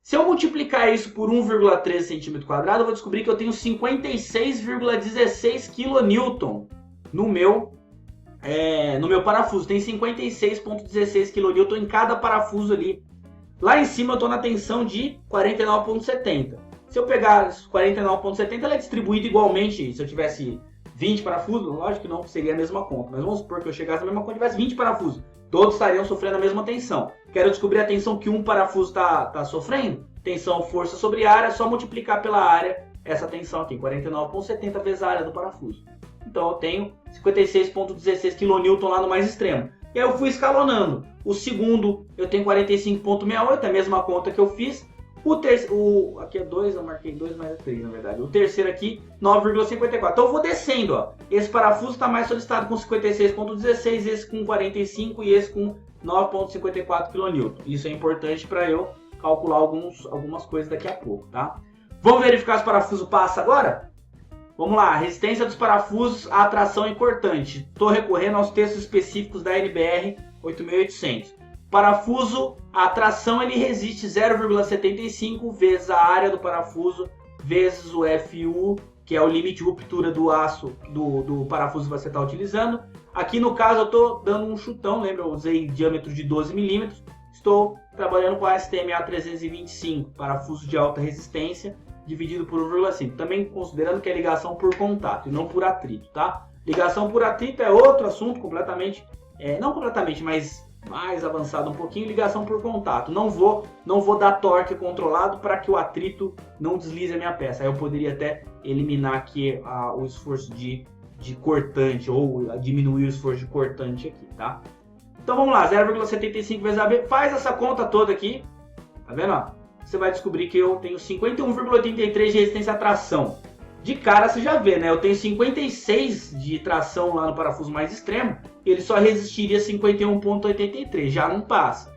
Se eu multiplicar isso por 1,13 centímetro quadrado, eu vou descobrir que eu tenho 56,16 kN no meu parafuso. Tem 56,16 kN em cada parafuso ali. Lá em cima eu estou na tensão de 49,70. Se eu pegar 49,70, ela é distribuída igualmente. Se eu tivesse 20 parafusos, lógico que não seria a mesma conta. Mas vamos supor que eu chegasse na mesma conta e tivesse 20 parafusos. Todos estariam sofrendo a mesma tensão. Quero descobrir a tensão que um parafuso está sofrendo. Tensão força sobre área, é só multiplicar pela área essa tensão aqui. 49,70 vezes a área do parafuso. Então eu tenho 56,16 kN lá no mais extremo. E aí eu fui escalonando. O segundo eu tenho 45,68, é a mesma conta que eu fiz. O terceiro, aqui é 2, eu marquei 2, mas é 3 na verdade. O terceiro aqui, 9,54. Então eu vou descendo, ó. Esse parafuso está mais solicitado com 56,16, esse com 45 e esse com 9,54 kN. Isso é importante para eu calcular algumas coisas daqui a pouco, tá? Vamos verificar se o parafuso passa agora? Vamos lá, resistência dos parafusos à atração é cortante. Estou recorrendo aos textos específicos da NBR 8800. Parafuso, a atração ele resiste 0,75 vezes a área do parafuso vezes o FU, que é o limite de ruptura do aço do parafuso que você está utilizando. Aqui no caso eu estou dando um chutão, lembra? Eu usei diâmetro de 12 milímetros. Estou trabalhando com a STM A325, parafuso de alta resistência. dividido por 1,5. Também considerando que é ligação por contato e não por atrito, tá? Ligação por atrito é outro assunto completamente, não completamente, mas mais avançado um pouquinho. Ligação por contato. Não vou dar torque controlado para que o atrito não deslize a minha peça. Aí eu poderia até eliminar aqui o esforço de cortante ou diminuir o esforço de cortante aqui, tá? Então vamos lá, 0,75 vezes AB. Faz essa conta toda aqui, tá vendo? Ó? Você vai descobrir que eu tenho 51,83 de resistência à tração. De cara você já vê, né? Eu tenho 56 de tração lá no parafuso mais extremo. Ele só resistiria 51,83. Já não passa.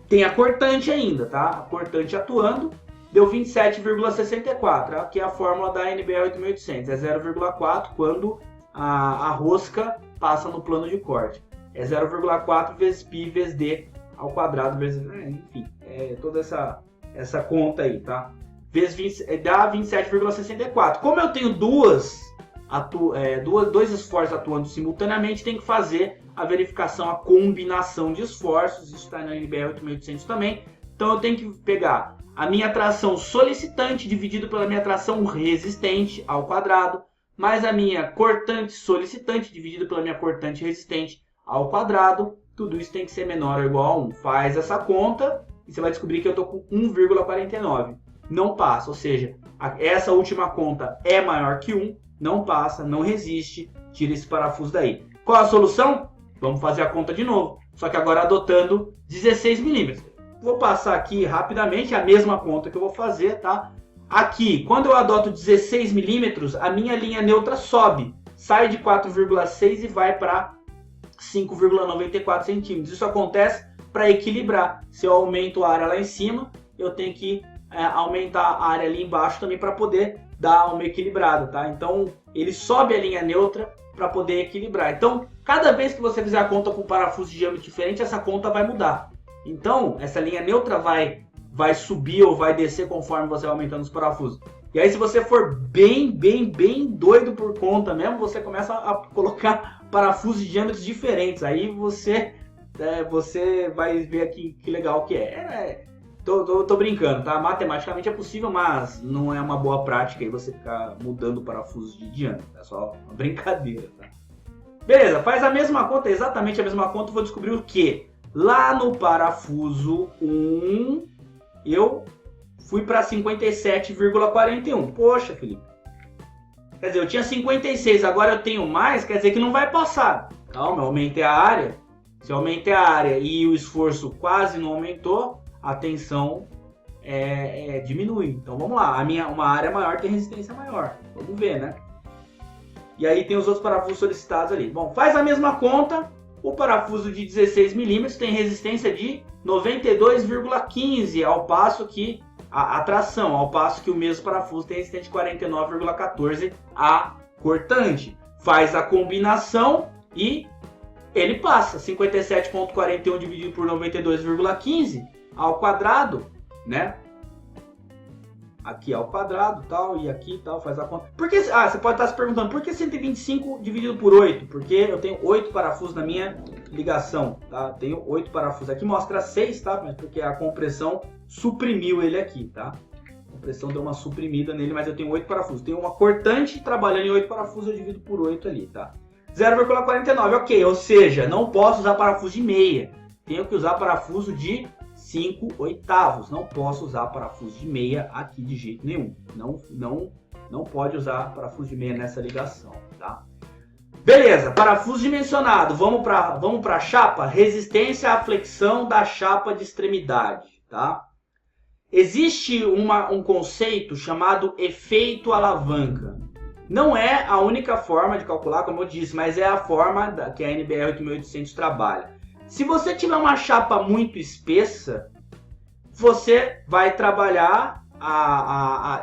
Tem a cortante ainda, tá? A cortante atuando. Deu 27,64. Aqui é a fórmula da NBR 8800. É 0,4 quando a rosca passa no plano de corte. É 0,4 vezes π vezes d ao quadrado vezes... enfim, toda essa conta aí, tá? Dá 27,64. Como eu tenho dois esforços atuando simultaneamente, tem que fazer a verificação, a combinação de esforços. Isso está na NBR 8800 também. Então eu tenho que pegar a minha tração solicitante dividido pela minha tração resistente ao quadrado, mais a minha cortante solicitante dividido pela minha cortante resistente ao quadrado. Tudo isso tem que ser menor ou igual a 1. Faz essa conta e você vai descobrir que eu estou com 1,49. Não passa, ou seja, essa última conta é maior que 1, não passa, não resiste, tira esse parafuso daí. Qual a solução? Vamos fazer a conta de novo, só que agora adotando 16 milímetros. Vou passar aqui rapidamente a mesma conta que eu vou fazer, tá? Aqui, quando eu adoto 16 milímetros, a minha linha neutra sobe, sai de 4,6 e vai para 5,94 centímetros. Isso acontece para equilibrar. Se eu aumento a área lá em cima, eu tenho que aumentar a área ali embaixo também para poder dar uma equilibrada, tá? Então ele sobe a linha neutra para poder equilibrar. Então cada vez que você fizer a conta com parafuso de diâmetro diferente, essa conta vai mudar. Então essa linha neutra vai subir ou vai descer conforme você vai aumentando os parafusos. E aí se você for bem doido por conta mesmo, você começa a colocar parafusos de diâmetros diferentes. Aí você vai ver aqui que legal que é. Tô brincando, tá? Matematicamente é possível, mas não é uma boa prática aí você ficar mudando parafusos de diâmetro. É só uma brincadeira, tá? Beleza, faz a mesma conta, exatamente a mesma conta. Vou descobrir o quê? Lá no parafuso 1, eu fui para 57,41. Poxa, Felipe. Quer dizer, eu tinha 56, agora eu tenho mais, quer dizer que não vai passar. Calma, eu aumentei a área. Se eu aumentei a área e o esforço quase não aumentou, a tensão diminui. Então vamos lá, uma área maior tem resistência maior. Vamos ver, né? E aí tem os outros parafusos solicitados ali. Bom, faz a mesma conta. O parafuso de 16 milímetros tem resistência de 92,15, ao passo que a tração, ao passo que o mesmo parafuso tem resistência de 49,14 a cortante. Faz a combinação e ele passa 57,41 dividido por 92,15 ao quadrado, né? Aqui ao quadrado, tal, e aqui tal, faz a conta. Por que, você pode estar se perguntando, por que 125 dividido por 8? Porque eu tenho 8 parafusos na minha ligação, tá? Tenho 8 parafusos. Aqui mostra 6, tá? Mas porque a compressão suprimiu ele aqui, tá? A compressão deu uma suprimida nele, mas eu tenho 8 parafusos. Tenho uma cortante trabalhando em 8 parafusos, eu divido por 8 ali, tá? 0,49, ok. Ou seja, não posso usar parafuso de meia. Tenho que usar parafuso de 5/8. Não posso usar parafuso de meia aqui de jeito nenhum. Não pode usar parafuso de meia nessa ligação, tá? Beleza, parafuso dimensionado. Vamos para a chapa. Resistência à flexão da chapa de extremidade, tá? Existe um conceito chamado efeito alavanca. Não é a única forma de calcular, como eu disse, mas é a forma que a NBR 8800 trabalha. Se você tiver uma chapa muito espessa, você vai trabalhar,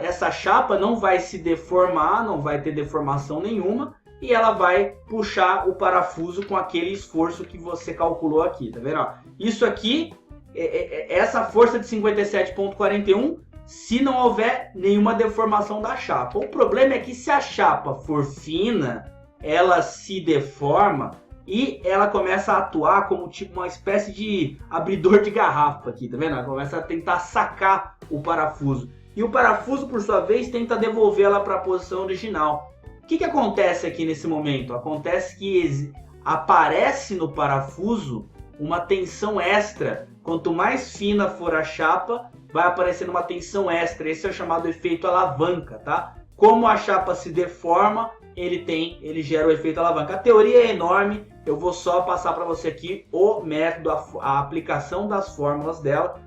essa chapa não vai se deformar, não vai ter deformação nenhuma, e ela vai puxar o parafuso com aquele esforço que você calculou aqui, tá vendo? Isso aqui, essa força de 57,41, se não houver nenhuma deformação da chapa. O problema é que se a chapa for fina, ela se deforma e ela começa a atuar como tipo uma espécie de abridor de garrafa aqui, tá vendo? Ela começa a tentar sacar o parafuso. e o parafuso, por sua vez, tenta devolvê-la para a posição original. O que acontece aqui nesse momento? Acontece que aparece no parafuso uma tensão extra. Quanto mais fina for a chapa, vai aparecendo uma tensão extra. Esse é o chamado efeito alavanca, tá? Como a chapa se deforma, ele gera o efeito alavanca. A teoria é enorme, eu vou só passar para você aqui o método, a aplicação das fórmulas dela.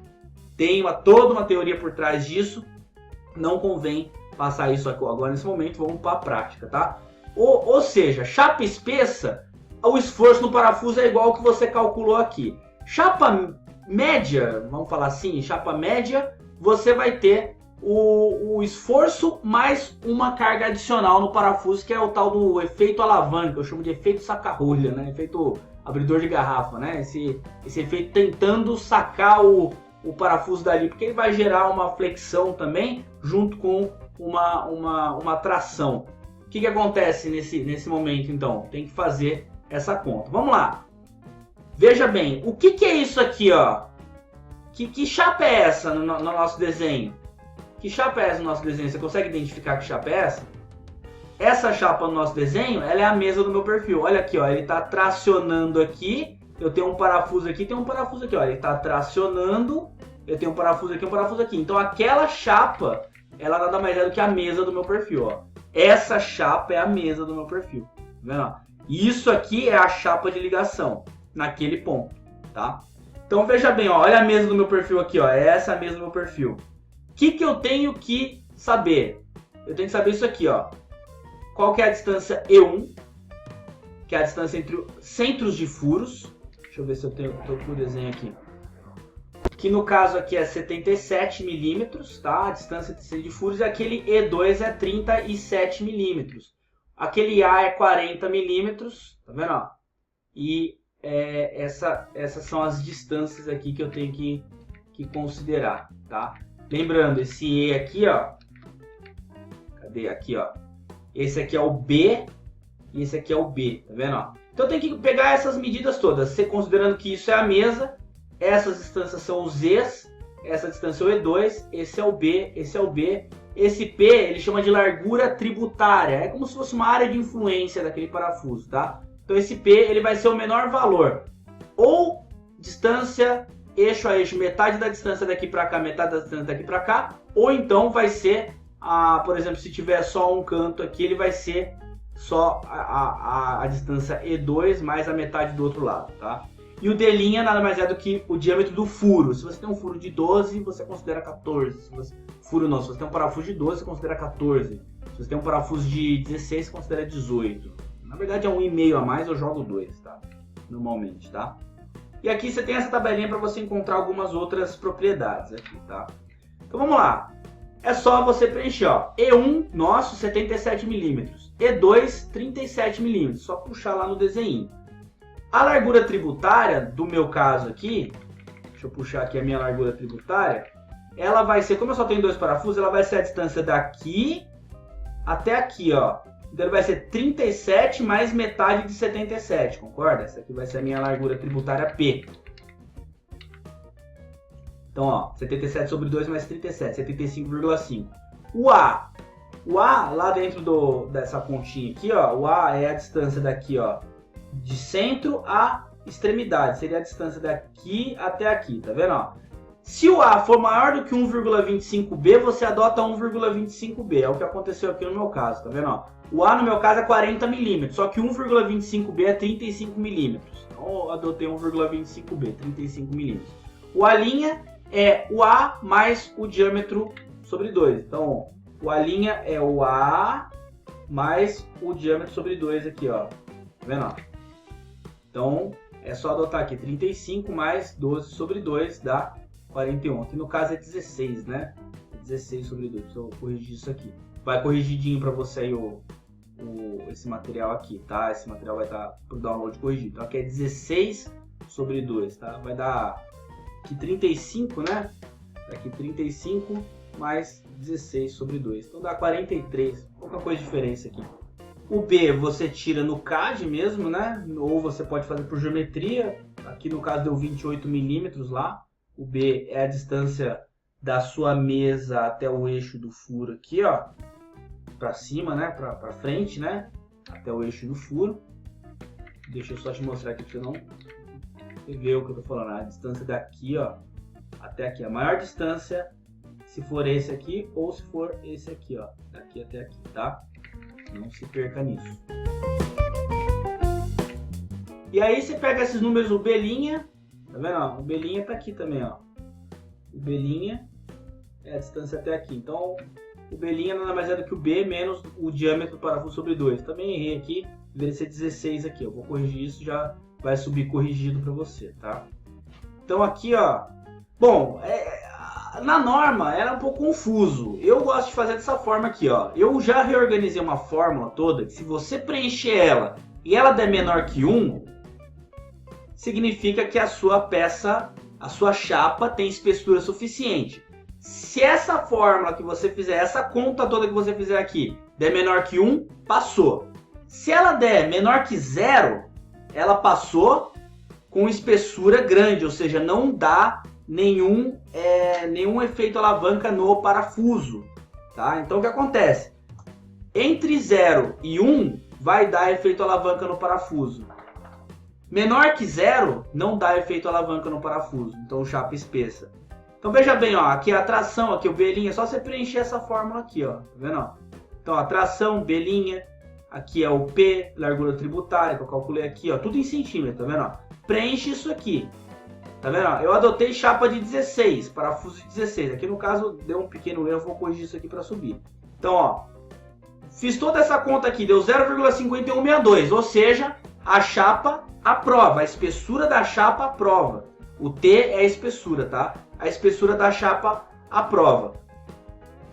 Tem toda uma teoria por trás disso, não convém passar isso agora nesse momento, vamos para a prática, tá? Ou seja, chapa espessa, o esforço no parafuso é igual ao que você calculou aqui. Chapa média, vamos falar assim, chapa média, você vai ter o esforço mais uma carga adicional no parafuso, que é o tal do efeito alavanca, eu chamo de efeito saca-rolha, né? Efeito abridor de garrafa, né? Esse efeito tentando sacar o parafuso dali, porque ele vai gerar uma flexão também, junto com uma tração. O que acontece nesse momento, então? Tem que fazer essa conta. Vamos lá. Veja bem, o que é isso aqui, ó? Que chapa é essa no nosso desenho? Que chapa é essa no nosso desenho? Você consegue identificar que chapa é essa? Essa chapa no nosso desenho, ela é a mesa do meu perfil. Olha aqui, ó, ele está tracionando aqui. Eu tenho um parafuso aqui, tem um parafuso aqui, ó. Ele está tracionando. Eu tenho um parafuso aqui, um parafuso aqui. Então aquela chapa, ela nada mais é do que a mesa do meu perfil, ó. Essa chapa é a mesa do meu perfil. Tá vendo? Isso aqui é a chapa de ligação naquele ponto, tá? Então veja bem, ó, olha a mesa do meu perfil aqui, ó. Essa é a mesa do meu perfil. O que eu tenho que saber? Eu tenho que saber isso aqui, ó. Qual que é a distância E1, que é a distância entre os centros de furos. Deixa eu ver se eu tenho o desenho aqui. Que no caso aqui é 77 milímetros, tá? A distância entre centros de furos, e aquele E2 é 37 milímetros. Aquele A é 40 milímetros, tá vendo? Ó? E essas são as distâncias aqui que eu tenho que considerar, tá? Lembrando, esse E aqui, ó. Cadê? Aqui, ó. Esse aqui é o B e esse aqui é o B, tá vendo? Ó? Então tem que pegar essas medidas todas, você considerando que isso é a mesa, essas distâncias são os Z's, essa distância é o E2, esse é o B, esse é o B. Esse P ele chama de largura tributária, é como se fosse uma área de influência daquele parafuso, tá? Então esse P ele vai ser o menor valor, ou distância eixo a eixo, metade da distância daqui para cá, metade da distância daqui para cá, ou então vai ser, por exemplo, se tiver só um canto aqui, ele vai ser só a distância E2 mais a metade do outro lado, tá? E o D' nada mais é do que o diâmetro do furo. Se você tem um furo de 12, você considera 14. Se você tem um parafuso de 12, você considera 14. Se você tem um parafuso de 16, você considera 18. Na verdade é 1,5 a mais, eu jogo 2, tá? Normalmente, tá? E aqui você tem essa tabelinha para você encontrar algumas outras propriedades aqui, tá? Então vamos lá. É só você preencher, ó. E1 nosso 77 milímetros, E2 37 milímetros. Só puxar lá no desenho. A largura tributária, do meu caso aqui, deixa eu puxar aqui a minha largura tributária, ela vai ser, como eu só tenho dois parafusos, ela vai ser a distância daqui até aqui, ó. Então ele vai ser 37 mais metade de 77, concorda? Essa aqui vai ser a minha largura tributária P. Então, ó, 77 sobre 2 mais 37, 75,5. O A lá dentro dessa pontinha aqui, ó, o A é a distância daqui, ó, de centro à extremidade. Seria a distância daqui até aqui, tá vendo? Ó? Se o A for maior do que 1,25B, você adota 1,25B. É o que aconteceu aqui no meu caso, tá vendo? Ó? O A no meu caso é 40 milímetros, só que 1,25B é 35 milímetros. Então eu adotei 1,25B, 35 milímetros. O A' é o A mais o diâmetro sobre 2. Então o A' é o A mais o diâmetro sobre 2 aqui, ó. Tá vendo? Ó? Então é só adotar aqui 35 mais 12 sobre 2 dá 41. Aqui no caso é 16, né? 16 sobre 2. Deixa eu corrigir isso aqui. Vai corrigidinho para você aí esse material aqui, tá? Esse material vai estar para o download corrigido. Então aqui é 16 sobre 2, tá? Vai dar aqui 35, né? Aqui 35 mais 16 sobre 2. Então dá 43. Pouca coisa de diferença aqui. O B você tira no CAD mesmo, né? Ou você pode fazer por geometria. Aqui no caso deu 28 milímetros lá. O B é a distância da sua mesa até o eixo do furo aqui, ó, para cima, né, para frente, né, até o eixo do furo. Deixa eu só te mostrar aqui para você não ver o que eu tô falando. A distância daqui, ó, até aqui, a maior distância, se for esse aqui ou se for esse aqui, ó, daqui até aqui, tá? Não se perca nisso. E aí você pega esses números, o B', tá vendo? Ó, o B' tá aqui também, ó. O B' é a distância até aqui. Então, o B' nada mais é do que o B menos o diâmetro do parafuso sobre 2. Também errei aqui, deveria ser 16 aqui. Eu vou corrigir isso, já vai subir corrigido para você, tá? Então aqui, ó. Bom, na norma era um pouco confuso. Eu gosto de fazer dessa forma aqui, ó. Eu já reorganizei uma fórmula toda que se você preencher ela e ela der menor que 1, significa que a sua peça, a sua chapa tem espessura suficiente. Se essa fórmula que você fizer, essa conta toda que você fizer aqui, der menor que 1, passou. Se ela der menor que 0, ela passou com espessura grande, ou seja, não dá nenhum efeito alavanca no parafuso. Tá? Então o que acontece? Entre 0 e 1 vai dar efeito alavanca no parafuso. Menor que 0 não dá efeito alavanca no parafuso, então chapa espessa. Então veja bem, ó, aqui a tração, aqui o B', é só você preencher essa fórmula aqui, ó, tá vendo? Ó? Então a tração, B', aqui é o P, largura tributária, que eu calculei aqui, ó, tudo em centímetro, tá vendo? Ó? Preenche isso aqui, tá vendo? Ó? Eu adotei chapa de 16, parafuso de 16, aqui no caso deu um pequeno erro, eu vou corrigir isso aqui para subir. Então, ó, fiz toda essa conta aqui, deu 0,5162, ou seja, a chapa aprova, a espessura da chapa aprova. O T é a espessura, tá? A espessura da chapa aprova.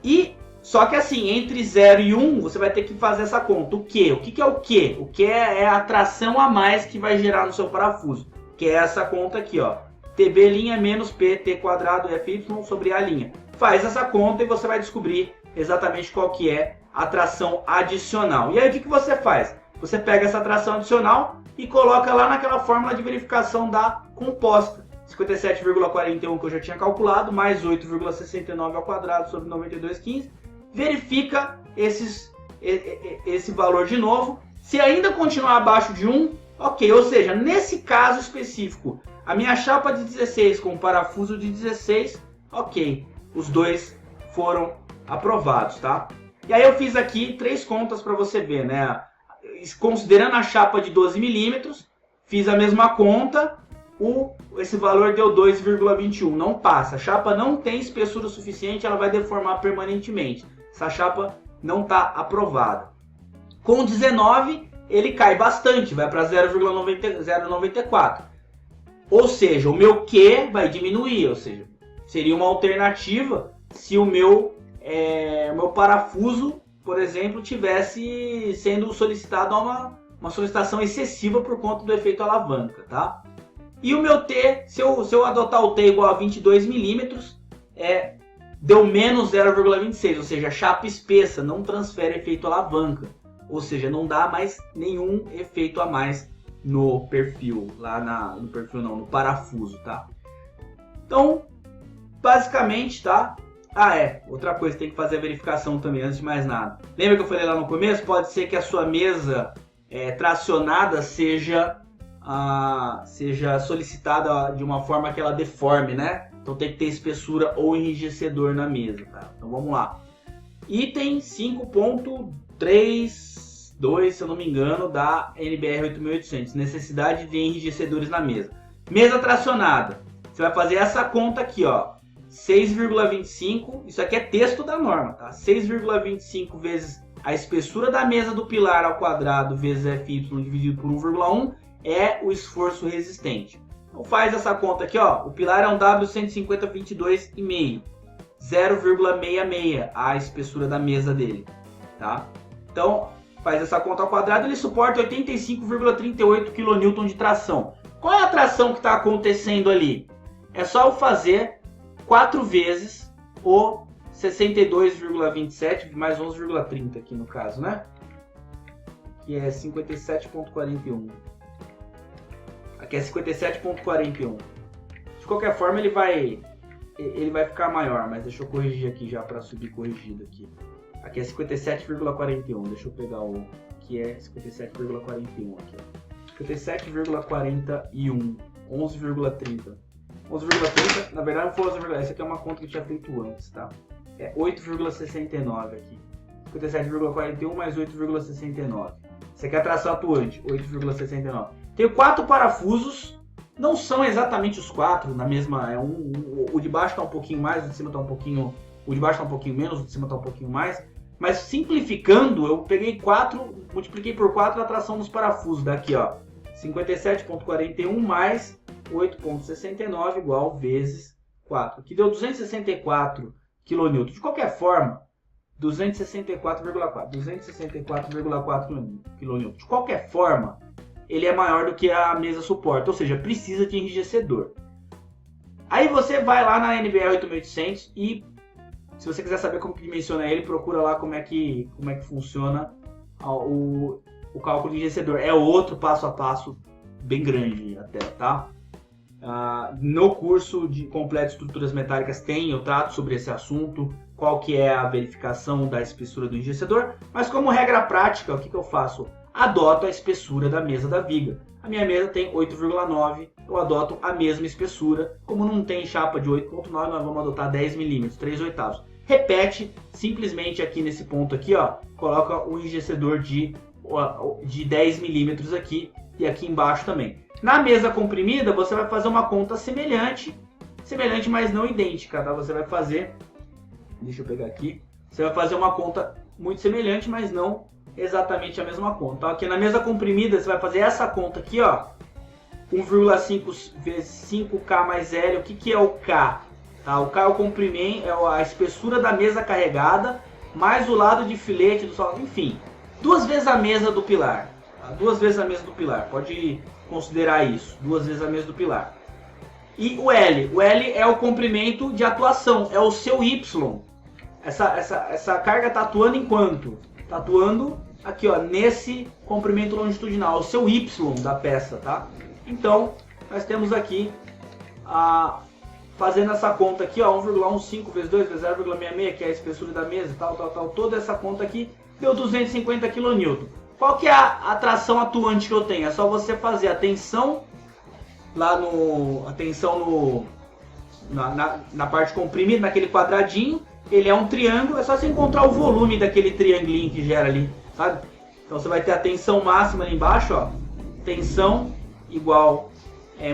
E, só que assim, entre 0 e 1, você vai ter que fazer essa conta. O que? O que é o que? O que é a tração a mais que vai gerar no seu parafuso. Que é essa conta aqui, ó. TB' menos PT² FY sobre A'. Faz essa conta e você vai descobrir exatamente qual que é a tração adicional. E aí, o que você faz? Você pega essa tração adicional e coloca lá naquela fórmula de verificação da composta. 57,41 que eu já tinha calculado, mais 8,69 ao quadrado sobre 92,15. Verifica esse valor de novo. Se ainda continuar abaixo de 1, ok. Ou seja, nesse caso específico, a minha chapa de 16 com parafuso de 16, ok. Os dois foram aprovados, tá? E aí eu fiz aqui 3 contas para você ver, né? Considerando a chapa de 12 milímetros, fiz a mesma conta. Esse valor deu 2,21, não passa. A chapa não tem espessura suficiente, ela vai deformar permanentemente. Essa chapa não está aprovada. Com 19, ele cai bastante, vai para 0,94. Ou seja, o meu Q vai diminuir, ou seja, seria uma alternativa se o meu parafuso, por exemplo, tivesse sendo solicitado a uma solicitação excessiva por conta do efeito alavanca, tá? E o meu T, se eu adotar o T igual a 22 milímetros, deu menos 0,26, ou seja, chapa espessa, não transfere efeito alavanca. Ou seja, não dá mais nenhum efeito a mais no perfil, no parafuso, tá? Então, basicamente, tá? Outra coisa, tem que fazer a verificação também, antes de mais nada. Lembra que eu falei lá no começo? Pode ser que a sua mesa tracionada seja solicitada de uma forma que ela deforme, né? Então tem que ter espessura ou enrijecedor na mesa, tá? Então vamos lá. Item 5.32, se eu não me engano, da NBR 8800. Necessidade de enrijecedores na mesa. Mesa tracionada. Você vai fazer essa conta aqui, ó. 6,25, isso aqui é texto da norma, tá? 6,25 vezes a espessura da mesa do pilar ao quadrado vezes FY dividido por 1,1 é o esforço resistente. Então faz essa conta aqui, ó. O pilar é um W150/22,5, 0,66 a espessura da mesa dele, tá? Então faz essa conta ao quadrado, ele suporta 85,38 kN de tração. Qual é a tração que está acontecendo ali? É só eu fazer 4 vezes o 62,27 mais 11,30 aqui no caso, né? Que é 57,41. Aqui é 57,41. De qualquer forma, ele vai ele vai ficar maior, mas deixa eu corrigir aqui já para subir corrigido aqui. Aqui é 57,41, deixa eu pegar o que é 57,41 aqui, ó. 57,41, 11,30. 11,30, na verdade não foi 11,30, essa aqui é uma conta que eu tinha feito antes, tá? É 8,69 aqui. 57,41 mais 8,69. Essa aqui é a tração atuante, 8,69. Tenho 4 parafusos, não são exatamente os 4, na mesma, o de baixo está um pouquinho mais, o de cima está um pouquinho, o de baixo está um pouquinho menos, o de cima está um pouquinho mais. Mas simplificando, eu peguei 4, multipliquei por 4 a tração dos parafusos daqui, ó. 57,41 mais 8,69 igual vezes 4, que deu 264 kN. De qualquer forma, 264,4 kN. De qualquer forma, ele é maior do que a mesa suporta, ou seja, precisa de enrijecedor. Aí você vai lá na NBR 8800 e, se você quiser saber como que dimensiona ele, procura lá como é que funciona o cálculo de enrijecedor. É outro passo a passo bem grande até, tá? No curso de completo estruturas metálicas eu trato sobre esse assunto, qual que é a verificação da espessura do enrijecedor, mas como regra prática, o que eu faço? Adoto a espessura da mesa da viga. A minha mesa tem 8,9, eu adoto a mesma espessura. Como não tem chapa de 8,9, nós vamos adotar 10 mm, 3/8. Repete simplesmente aqui nesse ponto aqui, ó, coloca o enrijecedor de 10 mm aqui e aqui embaixo também. Na mesa comprimida, você vai fazer uma conta semelhante, mas não idêntica, tá? Você vai fazer, deixa eu pegar aqui, você vai fazer uma conta muito semelhante, mas não exatamente a mesma conta. Então, aqui na mesa comprimida, você vai fazer essa conta aqui, ó, 1,5 vezes 5K mais L. O que é o K? Tá? O K é o comprimento, é a espessura da mesa carregada, mais o lado de filete do solo, enfim, 2 vezes a mesa do pilar. Tá? 2 vezes a mesa do pilar, pode considerar isso, 2 vezes a mesa do pilar. E o L é o comprimento de atuação, é o seu Y. Essa carga está atuando em quanto? Está atuando aqui, ó, nesse comprimento longitudinal, o seu Y da peça, tá? Então, nós temos aqui, fazendo essa conta aqui, ó, 1,15 vezes 2 vezes 0,66, que é a espessura da mesa, tal, toda essa conta aqui, deu 250 kN. Qual que é a tração atuante que eu tenho? É só você fazer a tensão lá na parte comprimida, naquele quadradinho. Ele é um triângulo, é só você encontrar o volume daquele triangulinho que gera ali, sabe? Então você vai ter a tensão máxima ali embaixo, ó. Tensão igual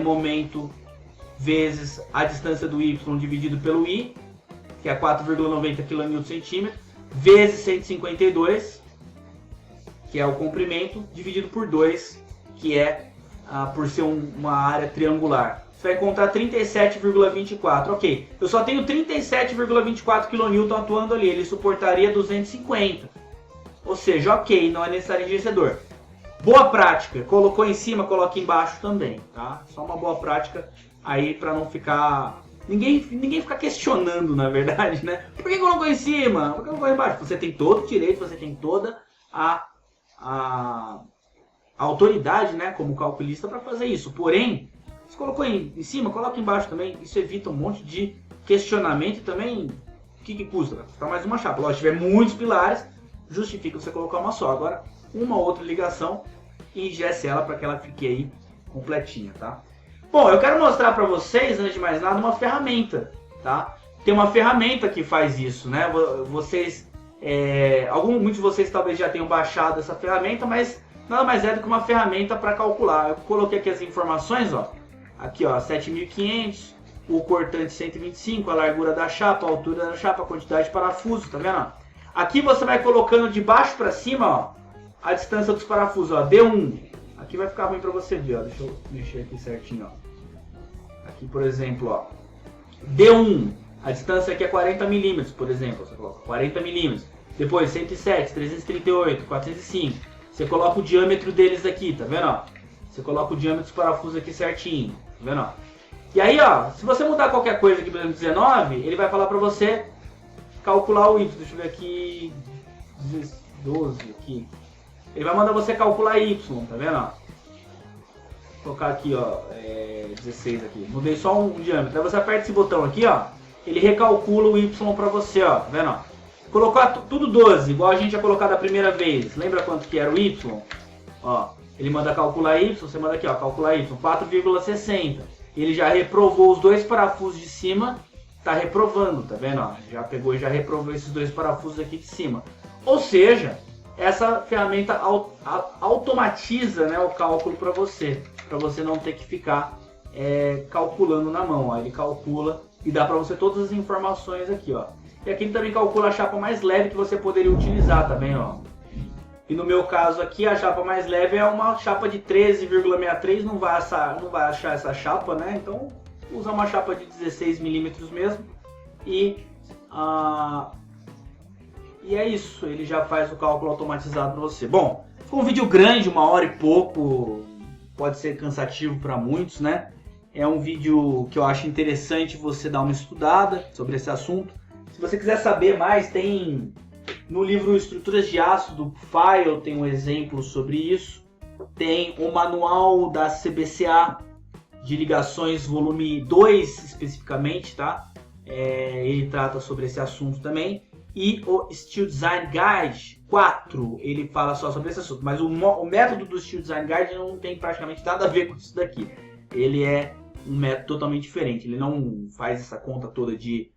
momento vezes a distância do Y dividido pelo I, que é 4,90 kN/cm, vezes 152, que é o comprimento, dividido por 2, que é por ser uma área triangular. Você vai encontrar 37,24. Ok, eu só tenho 37,24 kN atuando ali, ele suportaria 250. Ou seja, ok, não é necessário enrijecedor. Boa prática, colocou em cima, coloca embaixo também, tá? Só uma boa prática aí para não ficar... Ninguém fica questionando, na verdade, né? Por que colocou em cima? Por que colocou embaixo? Você tem todo o direito, você tem toda a autoridade, né, como calculista, para fazer isso. Porém, se colocou em cima, coloca embaixo também. Isso evita um monte de questionamento e também, o que custa? Vai custar mais uma chapa. Lógico, se tiver muitos pilares, justifica você colocar uma só. Agora, uma outra ligação e engesse ela para que ela fique aí completinha, tá? Bom, eu quero mostrar para vocês, antes de mais nada, uma ferramenta, tá? Tem uma ferramenta que faz isso, né? Muitos de vocês talvez já tenham baixado essa ferramenta, mas nada mais é do que uma ferramenta para calcular. Eu coloquei aqui as informações, ó. Aqui, ó, 7.500, o cortante 125, a largura da chapa, a altura da chapa, a quantidade de parafusos, tá vendo? Aqui você vai colocando de baixo para cima, ó, a distância dos parafusos, ó, D1. Aqui vai ficar ruim para você ver, ó. Deixa eu mexer aqui certinho, ó. Aqui, por exemplo, ó, D1, a distância aqui é 40 mm, por exemplo, você coloca 40 mm. Depois 107, 338, 405. Você coloca o diâmetro deles aqui, tá vendo, ó? Você coloca o diâmetro dos parafusos aqui certinho, tá vendo, ó? E aí, ó, se você mudar qualquer coisa aqui, por exemplo, 19, ele vai falar pra você calcular o Y. Deixa eu ver aqui, 12 aqui. Ele vai mandar você calcular Y, tá vendo, ó? Vou colocar aqui, ó, 16 aqui. Mudei só um diâmetro. Aí você aperta esse botão aqui, ó. ele recalcula o y para você, ó, tá vendo? Ó? Colocar tudo 12, igual a gente ia colocar da primeira vez. Lembra quanto que era o y? Ó, ele manda calcular y, você manda aqui, ó, calcular y, 4,60. Ele já reprovou os dois parafusos de cima, tá reprovando, tá vendo? Ó, já pegou e já reprovou esses dois parafusos aqui de cima. Ou seja, essa ferramenta automatiza, né, o cálculo para você não ter que ficar calculando na mão. Ó. Ele calcula e dá para você todas as informações aqui, ó. E aqui ele também calcula a chapa mais leve que você poderia utilizar, tá vendo? Ó. E no meu caso aqui, a chapa mais leve é uma chapa de 13,63, não vai achar essa chapa, né? Então, usa uma chapa de 16 milímetros mesmo. E é isso, ele já faz o cálculo automatizado para você. Bom, ficou um vídeo grande, 1 hora e pouco, pode ser cansativo para muitos, né? É um vídeo que eu acho interessante você dar uma estudada sobre esse assunto. Se você quiser saber mais, tem no livro Estruturas de Aço do File, tem um exemplo sobre isso. Tem o manual da CBCA de ligações volume 2 especificamente, tá? Ele trata sobre esse assunto também. E o Steel Design Guide 4, ele fala só sobre esse assunto. Mas o método do Steel Design Guide não tem praticamente nada a ver com isso daqui. Ele é um método totalmente diferente. Ele não faz essa conta toda de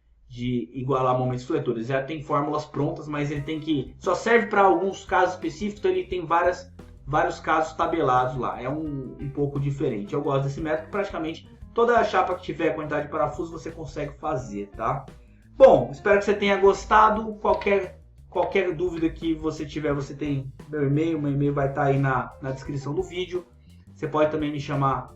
igualar momentos fletores. Já tem fórmulas prontas, mas ele tem que... Só serve para alguns casos específicos, então ele tem vários casos tabelados lá. É um pouco diferente. Eu gosto desse método. Praticamente toda a chapa que tiver quantidade de parafuso você consegue fazer, tá? Bom, espero que você tenha gostado. Qualquer dúvida que você tiver, você tem meu e-mail. Meu e-mail vai estar aí na descrição do vídeo. Você pode também me chamar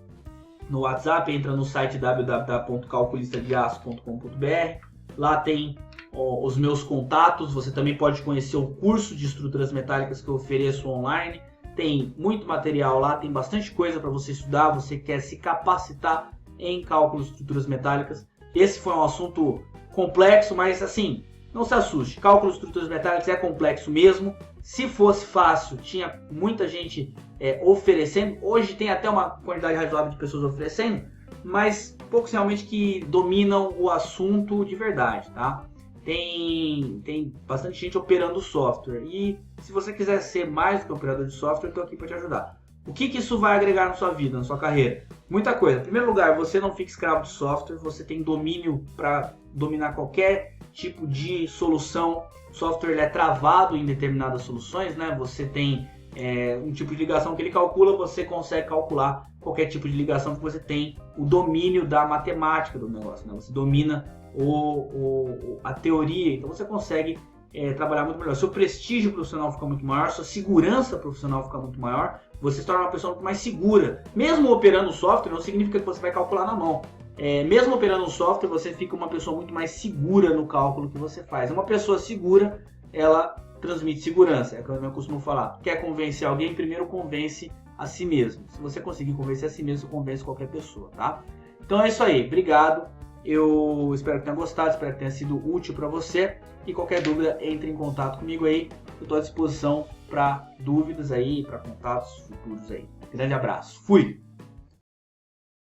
no WhatsApp. Entra no site www.calculistadeaço.com.br. Lá tem os meus contatos. Você também pode conhecer o curso de estruturas metálicas que eu ofereço online. Tem muito material lá, tem bastante coisa para você estudar. Você quer se capacitar em cálculo de estruturas metálicas. Esse foi um assunto complexo, mas assim, não se assuste. Cálculo de estruturas metálicas é complexo mesmo. Se fosse fácil, tinha muita gente oferecendo. Hoje tem até uma quantidade razoável de pessoas oferecendo, mas poucos realmente que dominam o assunto de verdade, tá? Tem bastante gente operando o software. E se você quiser ser mais do que operador de software, eu estou aqui para te ajudar. O que isso vai agregar na sua vida, na sua carreira? Muita coisa. Em primeiro lugar, você não fica escravo de software, você tem domínio para dominar qualquer tipo de solução. O software é travado em determinadas soluções, né? Você tem um tipo de ligação que ele calcula, você consegue calcular qualquer tipo de ligação que você tem o domínio da matemática do negócio, né? Você domina a teoria, então você consegue trabalhar muito melhor. Seu prestígio profissional fica muito maior, sua segurança profissional fica muito maior, você se torna uma pessoa muito mais segura. Mesmo operando o software, não significa que você vai calcular na mão. Mesmo operando o software, você fica uma pessoa muito mais segura no cálculo que você faz. Uma pessoa segura, ela transmite segurança, é o que eu costumo falar. Quer convencer alguém, primeiro convence a si mesmo. Se você conseguir convencer a si mesmo, você convence qualquer pessoa, tá? Então é isso aí, obrigado. Eu espero que tenha gostado, espero que tenha sido útil para você. E qualquer dúvida, entre em contato comigo aí. Eu estou à disposição para dúvidas aí, para contatos futuros aí. Grande abraço, fui!